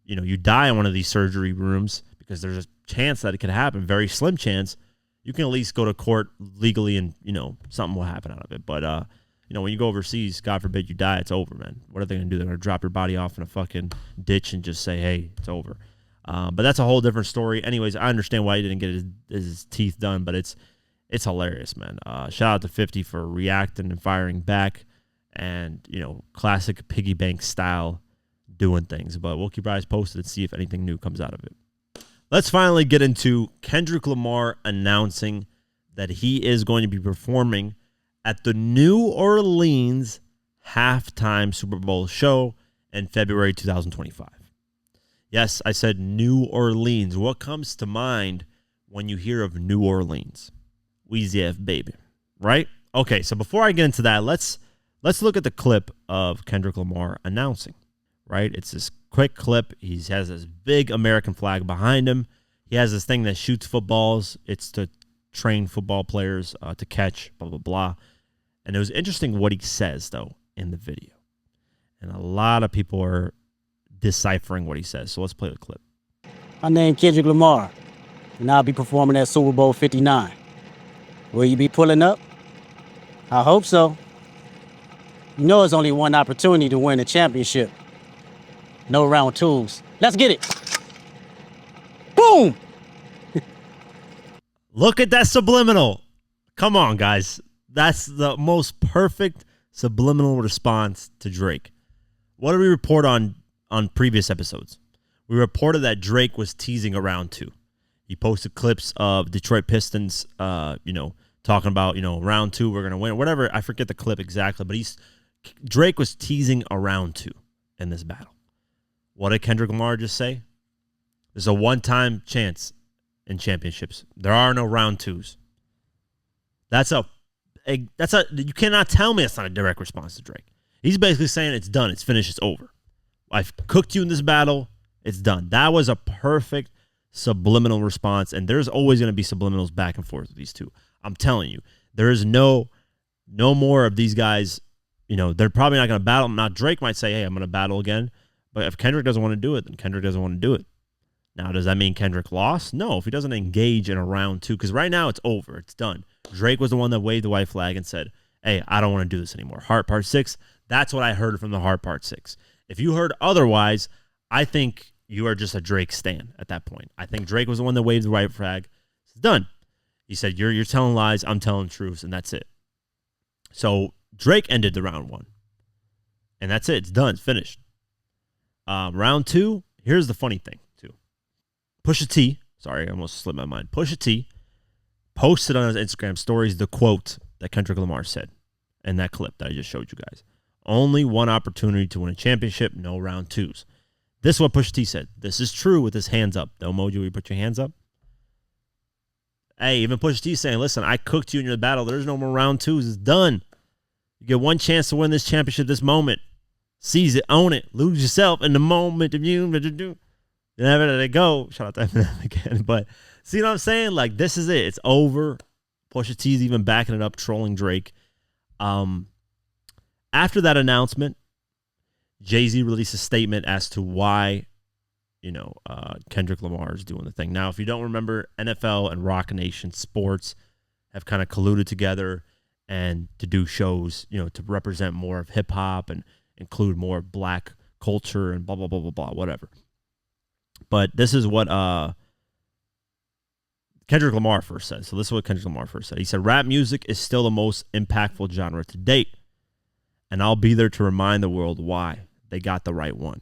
you know, you die in one of these surgery rooms because there's a chance that it could happen, very slim chance, you can at least go to court legally and, you know, something will happen out of it. But when you go overseas, God forbid you die, it's over, man. What are they going to do? They're going to drop your body off in a fucking ditch and just say, hey, it's over. But that's a whole different story. Anyways, I understand why he didn't get his teeth done, but it's hilarious, man. Shout out to 50 for reacting and firing back and, classic piggy bank style doing things. But we'll keep our eyes posted and see if anything new comes out of it. Let's finally get into Kendrick Lamar announcing that he is going to be performing at the New Orleans halftime Super Bowl show in February 2025. Yes, I said New Orleans. What comes to mind when you hear of New Orleans? Weezy F, baby, right? Okay, so before I get into that, let's look at the clip of Kendrick Lamar announcing, right? It's this quick clip. He has this big American flag behind him. He has this thing that shoots footballs. It's to train football players to catch, blah, blah, blah. And it was interesting what he says, though, in the video. And a lot of people are deciphering what he says. So let's play the clip. My name Kendrick Lamar, and I'll be performing at Super Bowl 59. Will you be pulling up? I hope so. You know it's only one opportunity to win a championship. No round twos. Let's get it. Boom! Look at that subliminal. Come on, guys. That's the most perfect subliminal response to Drake. What did we report on previous episodes? We reported that Drake was teasing a round two. He posted clips of Detroit Pistons, talking about, round two, we're going to win. Whatever, I forget the clip exactly, but Drake was teasing a round two in this battle. What did Kendrick Lamar just say? There's a one-time chance in championships. There are no round twos. You cannot tell me that's not a direct response to Drake. He's basically saying it's done, it's finished, it's over. I've cooked you in this battle, it's done. That was a perfect subliminal response, and there's always going to be subliminals back and forth with these two. I'm telling you, there is no more of these guys. They're probably not going to battle. Now, Drake might say, hey, I'm going to battle again. But if Kendrick doesn't want to do it, then Kendrick doesn't want to do it. Now, does that mean Kendrick lost? No, if he doesn't engage in a round two, because right now it's over. It's done. Drake was the one that waved the white flag and said, hey, I don't want to do this anymore. Heart Part 6, that's what I heard from the Heart Part 6. If you heard otherwise, I think you are just a Drake stan at that point. I think Drake was the one that waved the white flag. It's done. He said, you're telling lies, I'm telling truths, and that's it. So Drake ended the round one. And that's it. It's done. It's finished. Round two, here's the funny thing, too. Pusha T, sorry, I almost slipped my mind. Pusha T posted on his Instagram stories the quote that Kendrick Lamar said in that clip that I just showed you guys. Only one opportunity to win a championship, no round twos. This is what Pusha T said. This is true with his hands up. The emoji where you put your hands up. Hey, even Pusha T saying, listen, I cooked you in your battle. There's no more round twos. It's done. You get one chance to win this championship this moment. Seize it, own it, lose yourself in the moment of you. Never let it go. Shout out to Eminem again. But see what I'm saying? Like, this is it. It's over. Pusha T's even backing it up, trolling Drake. After that announcement, Jay-Z released a statement as to why, Kendrick Lamar is doing the thing. Now, if you don't remember, NFL and Rock Nation Sports have kind of colluded together and to do shows, to represent more of hip-hop and include more black culture and blah, blah, blah, blah, blah, whatever. But this is what Kendrick Lamar first said. So this is what Kendrick Lamar first said. He said, rap music is still the most impactful genre to date. And I'll be there to remind the world why they got the right one.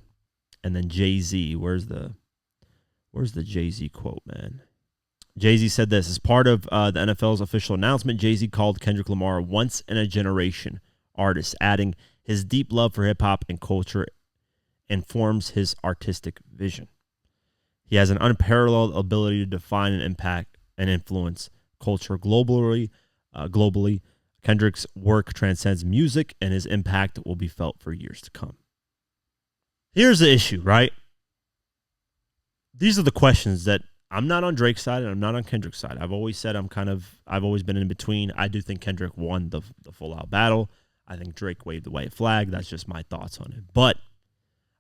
And then Jay-Z, where's the Jay-Z quote, man? Jay-Z said this. As part of the NFL's official announcement, Jay-Z called Kendrick Lamar a once-in-a-generation artist, adding his deep love for hip-hop and culture informs his artistic vision. He has an unparalleled ability to define and impact and influence culture globally. Kendrick's work transcends music, and his impact will be felt for years to come. Here's the issue, right? These are the questions that I'm not on Drake's side and I'm not on Kendrick's side. I've always said I've always been in between. I do think Kendrick won the full-out battle. I think Drake waved the white flag. That's just my thoughts on it. But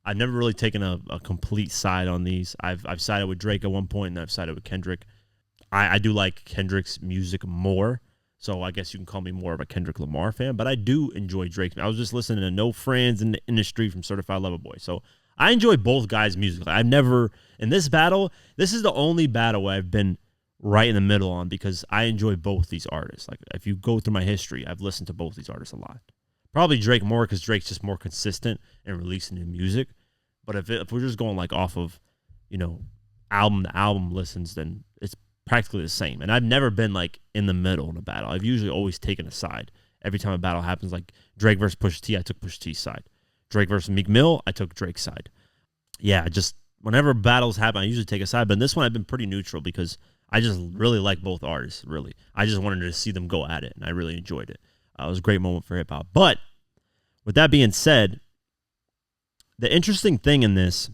I've never really taken a complete side on these. I've sided with Drake at one point, and I've sided with Kendrick. I do like Kendrick's music more, So I guess you can call me more of a Kendrick Lamar fan, but I do enjoy Drake. I was just listening to No Friends in the Industry from Certified Lover Boy. So I enjoy both guys' music. I've never, in this battle, this is the only battle where I've been right in the middle on because I enjoy both these artists. Like if you go through my history, I've listened to both these artists a lot. Probably Drake more because Drake's just more consistent in releasing new music. But if we're just going like off of, album to album listens, then it's practically the same. And I've never been like in the middle in a battle. I've usually always taken a side. Every time a battle happens, like Drake versus Pusha T, I took Pusha T's side. Drake versus Meek Mill, I took Drake's side. Yeah, just whenever battles happen, I usually take a side. But in this one, I've been pretty neutral because I just really like both artists, really. I just wanted to see them go at it, and I really enjoyed it. It was a great moment for hip-hop. But with that being said, the interesting thing in this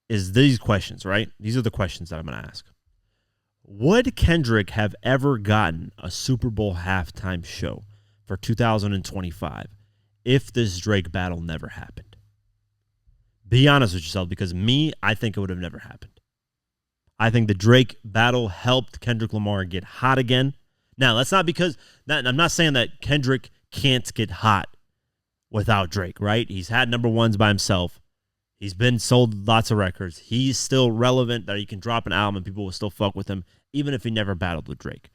is these questions, right? These are the questions that I'm going to ask. Would Kendrick have ever gotten a Super Bowl halftime show for 2025 if this Drake battle never happened? Be honest with yourself, because I think it would have never happened. I think the Drake battle helped Kendrick Lamar get hot again. Now, that's not because I'm not saying that Kendrick can't get hot without Drake, right? He's had number ones by himself. He's been sold lots of records. He's still relevant that he can drop an album and people will still fuck with him, even if he never battled with Drake.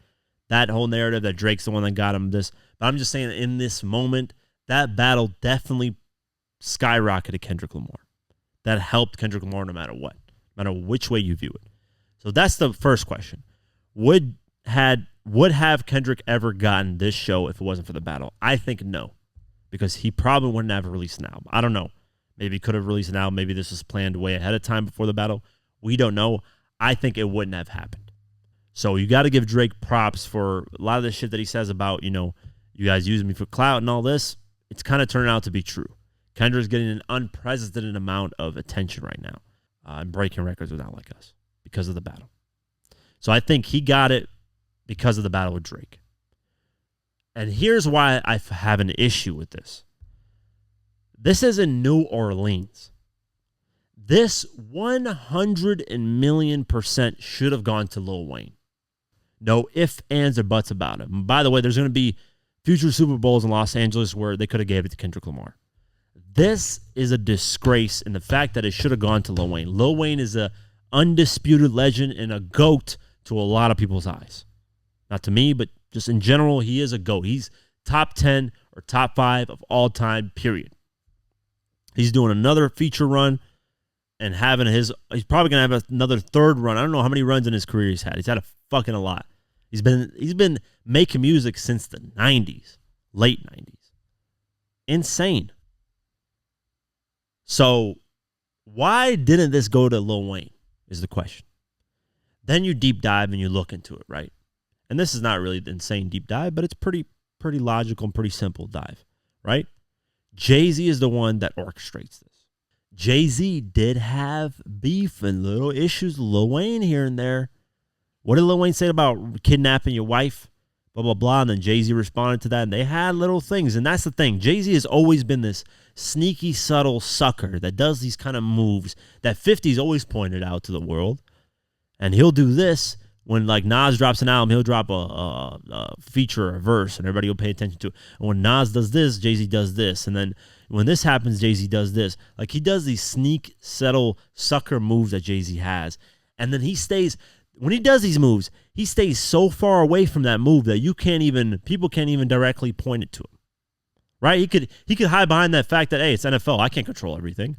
That whole narrative that Drake's the one that got him this. But I'm just saying that in this moment, that battle definitely skyrocketed Kendrick Lamar. That helped Kendrick Lamar no matter what, no matter which way you view it. So that's the first question. Would have Kendrick ever gotten this show if it wasn't for the battle? I think no, because he probably wouldn't have released an album. I don't know. Maybe he could have released an album. Maybe this was planned way ahead of time before the battle. We don't know. I think it wouldn't have happened. So you got to give Drake props for a lot of the shit that he says about, you guys use me for clout and all this. It's kind of turned out to be true. Kendrick's getting an unprecedented amount of attention right now and breaking records with Not Like Us because of the battle. So I think he got it because of the battle with Drake. And here's why I have an issue with this. This is in New Orleans. This 100,000,000% should have gone to Lil Wayne. No ifs, ands, or buts about it. And by the way, there's going to be future Super Bowls in Los Angeles where they could have gave it to Kendrick Lamar. This is a disgrace in the fact that it should have gone to Lil Wayne. Lil Wayne is a undisputed legend and a GOAT to a lot of people's eyes. Not to me, but just in general, he is a GOAT. He's top 10 or top 5 of all time, period. He's doing another feature run and he's probably going to have another third run. I don't know how many runs in his career he's had. He's had a fucking lot. He's been making music since the 90s, late 90s. Insane. So why didn't this go to Lil Wayne is the question. Then you deep dive and you look into it, right? And this is not really the insane deep dive, but it's pretty logical and pretty simple dive, right? Jay-Z is the one that orchestrates this. Jay-Z did have beef and little issues with Lil Wayne here and there. What did Lil Wayne say about kidnapping your wife? Blah, blah, blah. And then Jay-Z responded to that, and they had little things. And that's the thing. Jay-Z has always been this sneaky, subtle sucker that does these kind of moves that 50's always pointed out to the world. And he'll do this when, like, Nas drops an album. He'll drop a feature or a verse, and everybody will pay attention to it. And when Nas does this, Jay-Z does this. And then when this happens, Jay-Z does this. Like, he does these sneak, subtle, sucker moves that Jay-Z has. And then he stays... When he does these moves, he stays so far away from that move that people can't even directly point it to him. Right? He could hide behind that fact that, hey, it's NFL. I can't control everything.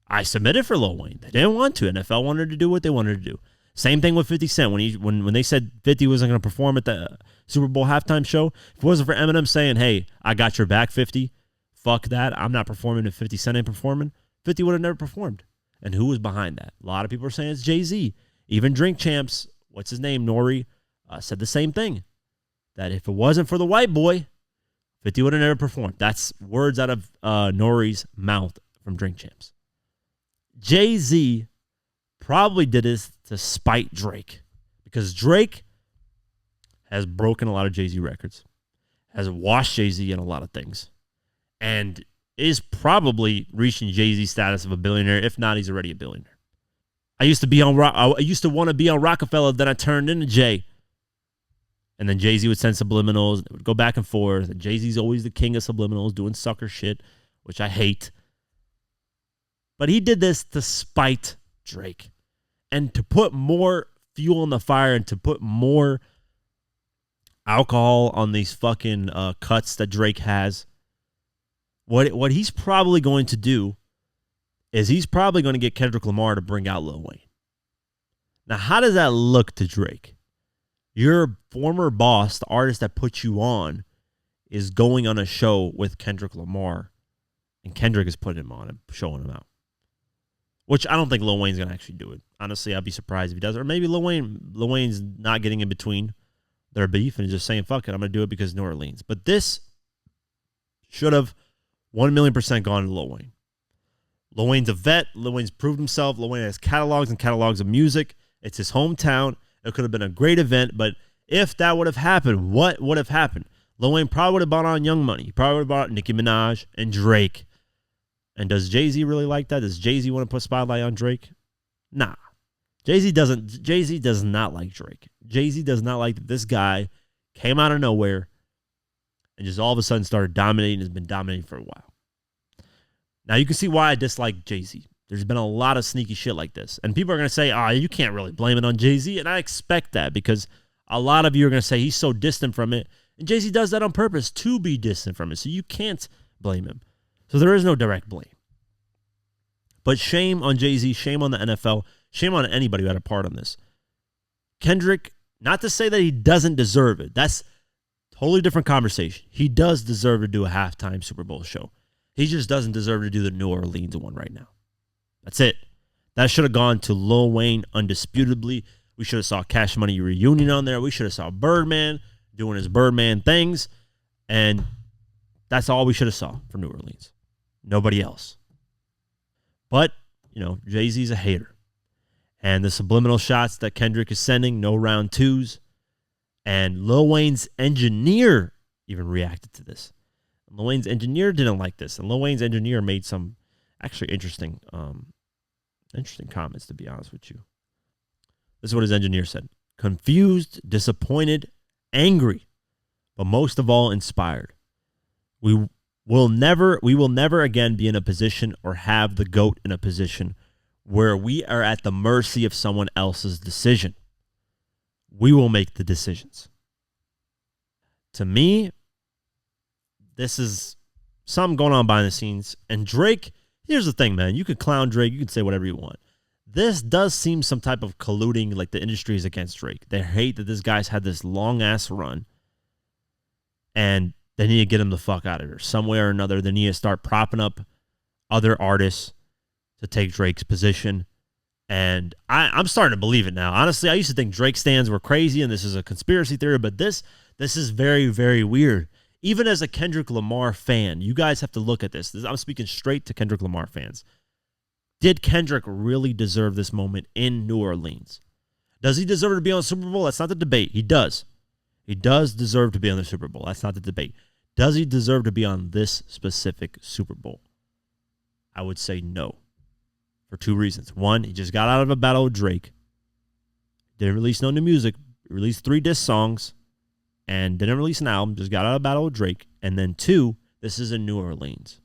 I submitted for Lil Wayne. They didn't want to. NFL wanted to do what they wanted to do. Same thing with 50 Cent. When they said 50 wasn't going to perform at the Super Bowl halftime show, if it wasn't for Eminem saying, hey, I got your back, 50, fuck that, I'm not performing if 50 Cent ain't performing, 50 would have never performed. And who was behind that? A lot of people are saying it's Jay-Z. Even Drink Champs, what's his name, Nori, said the same thing. That if it wasn't for the white boy, 50 would have never performed. That's words out of Nori's mouth from Drink Champs. Jay-Z probably did this to spite Drake. Because Drake has broken a lot of Jay-Z records. Has washed Jay-Z in a lot of things. And is probably reaching Jay-Z's status of a billionaire. If not, he's already a billionaire. I used to want to be on Rockefeller, then I turned into Jay. And then Jay-Z would send subliminals. It would go back and forth. And Jay-Z's always the king of subliminals, doing sucker shit, which I hate. But he did this to spite Drake. And to put more fuel on the fire and to put more alcohol on these fucking cuts that Drake has. What he's probably going to do is he's probably going to get Kendrick Lamar to bring out Lil Wayne. Now, how does that look to Drake? Your former boss, the artist that put you on, is going on a show with Kendrick Lamar, and Kendrick is putting him on and showing him out. Which I don't think Lil Wayne's going to actually do it. Honestly, I'd be surprised if he does. Or maybe Lil Wayne's not getting in between their beef and just saying, fuck it, I'm going to do it because New Orleans. But this should have 1,000,000% gone to Lil Wayne. Lil Wayne's a vet. Lil Wayne's proved himself. Lil Wayne has catalogs and catalogs of music. It's his hometown. It could have been a great event, but if that would have happened, what would have happened? Lil Wayne probably would have bought on Young Money. He probably would have bought Nicki Minaj and Drake. And does Jay-Z really like that? Does Jay-Z want to put spotlight on Drake? Nah. Jay-Z does not like Drake. Jay-Z does not like that this guy came out of nowhere and just all of a sudden started dominating, has been dominating for a while. Now you can see why I dislike Jay-Z. There's been a lot of sneaky shit like this. And people are going to say, you can't really blame it on Jay-Z. And I expect that because a lot of you are going to say he's so distant from it. And Jay-Z does that on purpose to be distant from it. So you can't blame him. So there is no direct blame. But shame on Jay-Z, shame on the NFL, shame on anybody who had a part on this. Kendrick, not to say that he doesn't deserve it. That's a totally different conversation. He does deserve to do a halftime Super Bowl show. He just doesn't deserve to do the New Orleans one right now. That's it. That should have gone to Lil Wayne undisputably. We should have saw Cash Money Reunion on there. We should have saw Birdman doing his Birdman things. And that's all we should have saw for New Orleans. Nobody else. But, Jay-Z's a hater. And the subliminal shots that Kendrick is sending, no round twos. And Lil Wayne's engineer even reacted to this. Lil Wayne's engineer didn't like this. And Lil Wayne's engineer made some actually interesting comments, to be honest with you. This is what his engineer said. Confused, disappointed, angry, but most of all inspired. We will never again be in a position or have the GOAT in a position where we are at the mercy of someone else's decision. We will make the decisions. To me, this is something going on behind the scenes. And Drake, here's the thing, man. You could clown Drake. You could say whatever you want. This does seem some type of colluding, like the industry is against Drake. They hate that this guy's had this long-ass run, and they need to get him the fuck out of here. Some way or another, they need to start propping up other artists to take Drake's position. And I'm starting to believe it now. Honestly, I used to think Drake stans were crazy, and this is a conspiracy theory, but this is very, very weird. Even as a Kendrick Lamar fan, you guys have to look at this. I'm speaking straight to Kendrick Lamar fans. Did Kendrick really deserve this moment in New Orleans? Does he deserve to be on the Super Bowl? That's not the debate. He does. He does deserve to be on the Super Bowl. That's not the debate. Does he deserve to be on this specific Super Bowl? I would say no. For two reasons. One, he just got out of a battle with Drake. Didn't release no new music. Released 3 diss songs. And didn't release an album. Just got out of a battle with Drake. And then 2, this is in New Orleans.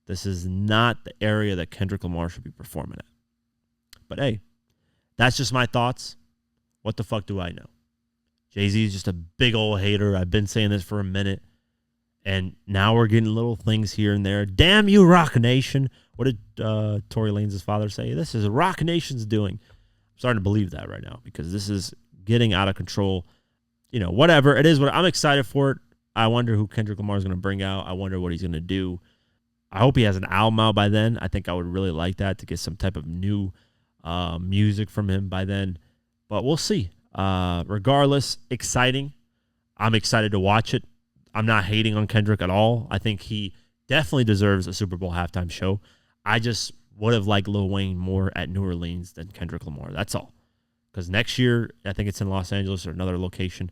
This is not the area that Kendrick Lamar should be performing at. But hey, that's just my thoughts. What the fuck do I know? Jay-Z is just a big old hater. I've been saying this for a minute. And now we're getting little things here and there. Damn you, Rock Nation. What did Tory Lanez' father say? This is Rock Nation's doing. I'm starting to believe that right now because this is getting out of control. Whatever. It is what I'm excited for it. I wonder who Kendrick Lamar is going to bring out. I wonder what he's going to do. I hope he has an album out by then. I think I would really like that to get some type of new music from him by then. But we'll see. Regardless, exciting. I'm excited to watch it. I'm not hating on Kendrick at all. I think he definitely deserves a Super Bowl halftime show. I just would have liked Lil Wayne more at New Orleans than Kendrick Lamar. That's all. Because next year, I think it's in Los Angeles or another location.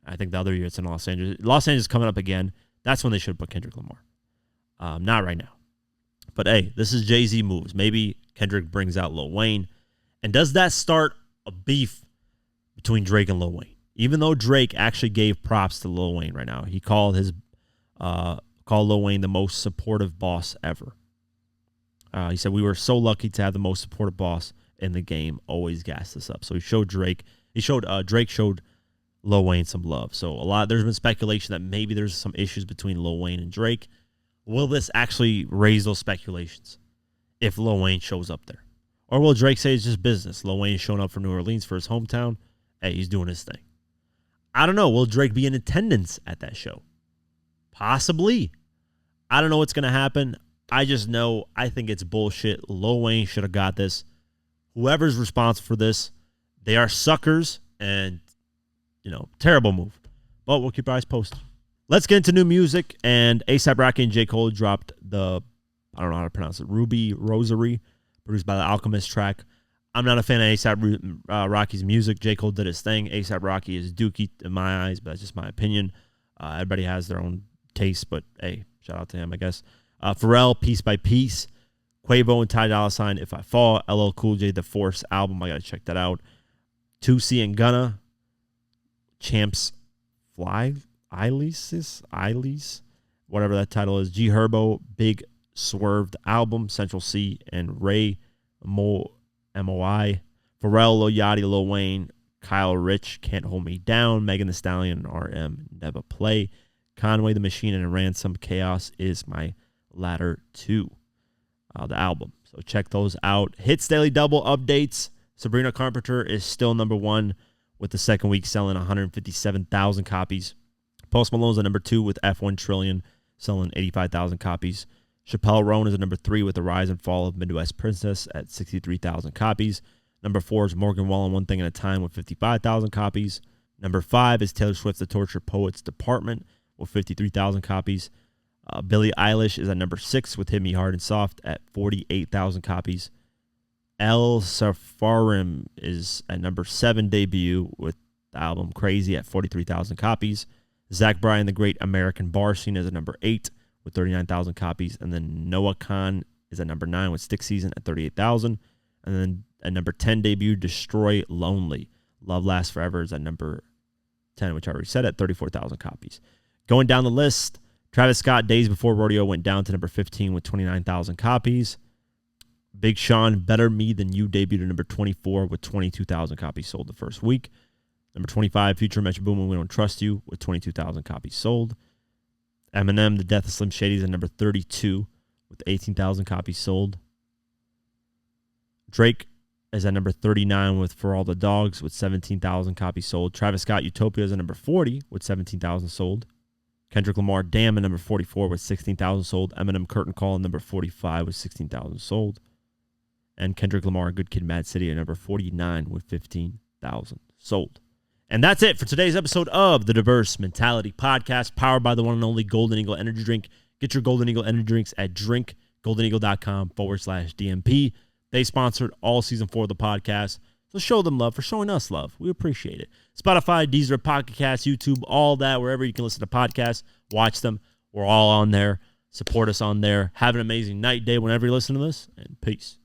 I think the other year it's in Los Angeles. Los Angeles is coming up again. That's when they should put Kendrick Lamar. Not right now. But hey, this is Jay-Z moves. Maybe Kendrick brings out Lil Wayne. And does that start a beef between Drake and Lil Wayne? Even though Drake actually gave props to Lil Wayne right now. He called Lil Wayne the most supportive boss ever. He said, we were so lucky to have the most supportive boss in the game. Always gassed us up. So he showed Drake. Drake showed Lil Wayne some love. So there's been speculation that maybe there's some issues between Lil Wayne and Drake. Will this actually raise those speculations if Lil Wayne shows up there? Or will Drake say it's just business? Lil Wayne's showing up from New Orleans for his hometown. Hey, he's doing his thing. I don't know. Will Drake be in attendance at that show? Possibly. I don't know what's going to happen. I just know I think it's bullshit. Lil Wayne should have got this. Whoever's responsible for this, they are suckers and, terrible move. But we'll keep our eyes posted. Let's get into new music. And A$AP Rocky and J. Cole dropped I don't know how to pronounce it, Ruby Rosary, produced by The Alchemist track. I'm not a fan of A$AP Rocky's music. J. Cole did his thing. A$AP Rocky is dookie in my eyes, but that's just my opinion. Everybody has their own taste, but hey, shout out to him, I guess. Pharrell, Piece by Piece. Quavo and Ty Dolla $ign, If I Fall. LL Cool J, The Force album. I got to check that out. 2C and Gunna. Champs Fly. Eilis. Whatever that title is. G Herbo, Big Swerved album. Central C and Ray MOI. Pharrell, Lil Yachty, Lil Wayne, Kyle Rich, Can't Hold Me Down, Megan Thee Stallion, RM, Never Play, Conway the Machine, and Ransom, Chaos Is My Ladder 2, the album. So check those out. Hits Daily Double updates. Sabrina Carpenter is still number 1 with the second week selling 157,000 copies. Post Malone's at number 2 with F1 Trillion selling 85,000 copies. Chappelle Roan is at number 3 with The Rise and Fall of Midwest Princess at 63,000 copies. Number 4 is Morgan Wallen, One Thing at a Time with 55,000 copies. Number 5 is Taylor Swift, The Torture Poets Department with 53,000 copies. Billie Eilish is at number 6 with Hit Me Hard and Soft at 48,000 copies. El Safarim is at number 7 debut with the album Crazy at 43,000 copies. Zach Bryan, The Great American Bar Scene is at number 8 with 39,000 copies. And then Noah Khan is at number 9 with Stick Season at 38,000. And then at number 10 debut, Destroy Lonely. Love Lasts Forever is at number 10, which I already said, at 34,000 copies. Going down the list, Travis Scott, Days Before Rodeo went down to number 15 with 29,000 copies. Big Sean, Better Me Than You debuted at number 24 with 22,000 copies sold the first week. Number 25, Future Metro Boomin, We Don't Trust You with 22,000 copies sold. Eminem, The Death of Slim Shady is at number 32 with 18,000 copies sold. Drake is at number 39 with For All the Dogs with 17,000 copies sold. Travis Scott, Utopia is at number 40 with 17,000 sold. Kendrick Lamar, Damn at number 44 with 16,000 sold. Eminem, Curtain Call at number 45 with 16,000 sold. And Kendrick Lamar, Good Kid, Mad City at number 49 with 15,000 sold. And that's it for today's episode of the Diverse Mentality Podcast, powered by the one and only Golden Eagle Energy Drink. Get your Golden Eagle Energy Drinks at drinkgoldeneagle.com/DMP. They sponsored all season 4 of the podcast. So show them love for showing us love. We appreciate it. Spotify, Deezer, Pocket Cast, YouTube, all that, wherever you can listen to podcasts, watch them. We're all on there. Support us on there. Have an amazing night, day, whenever you listen to this, and peace.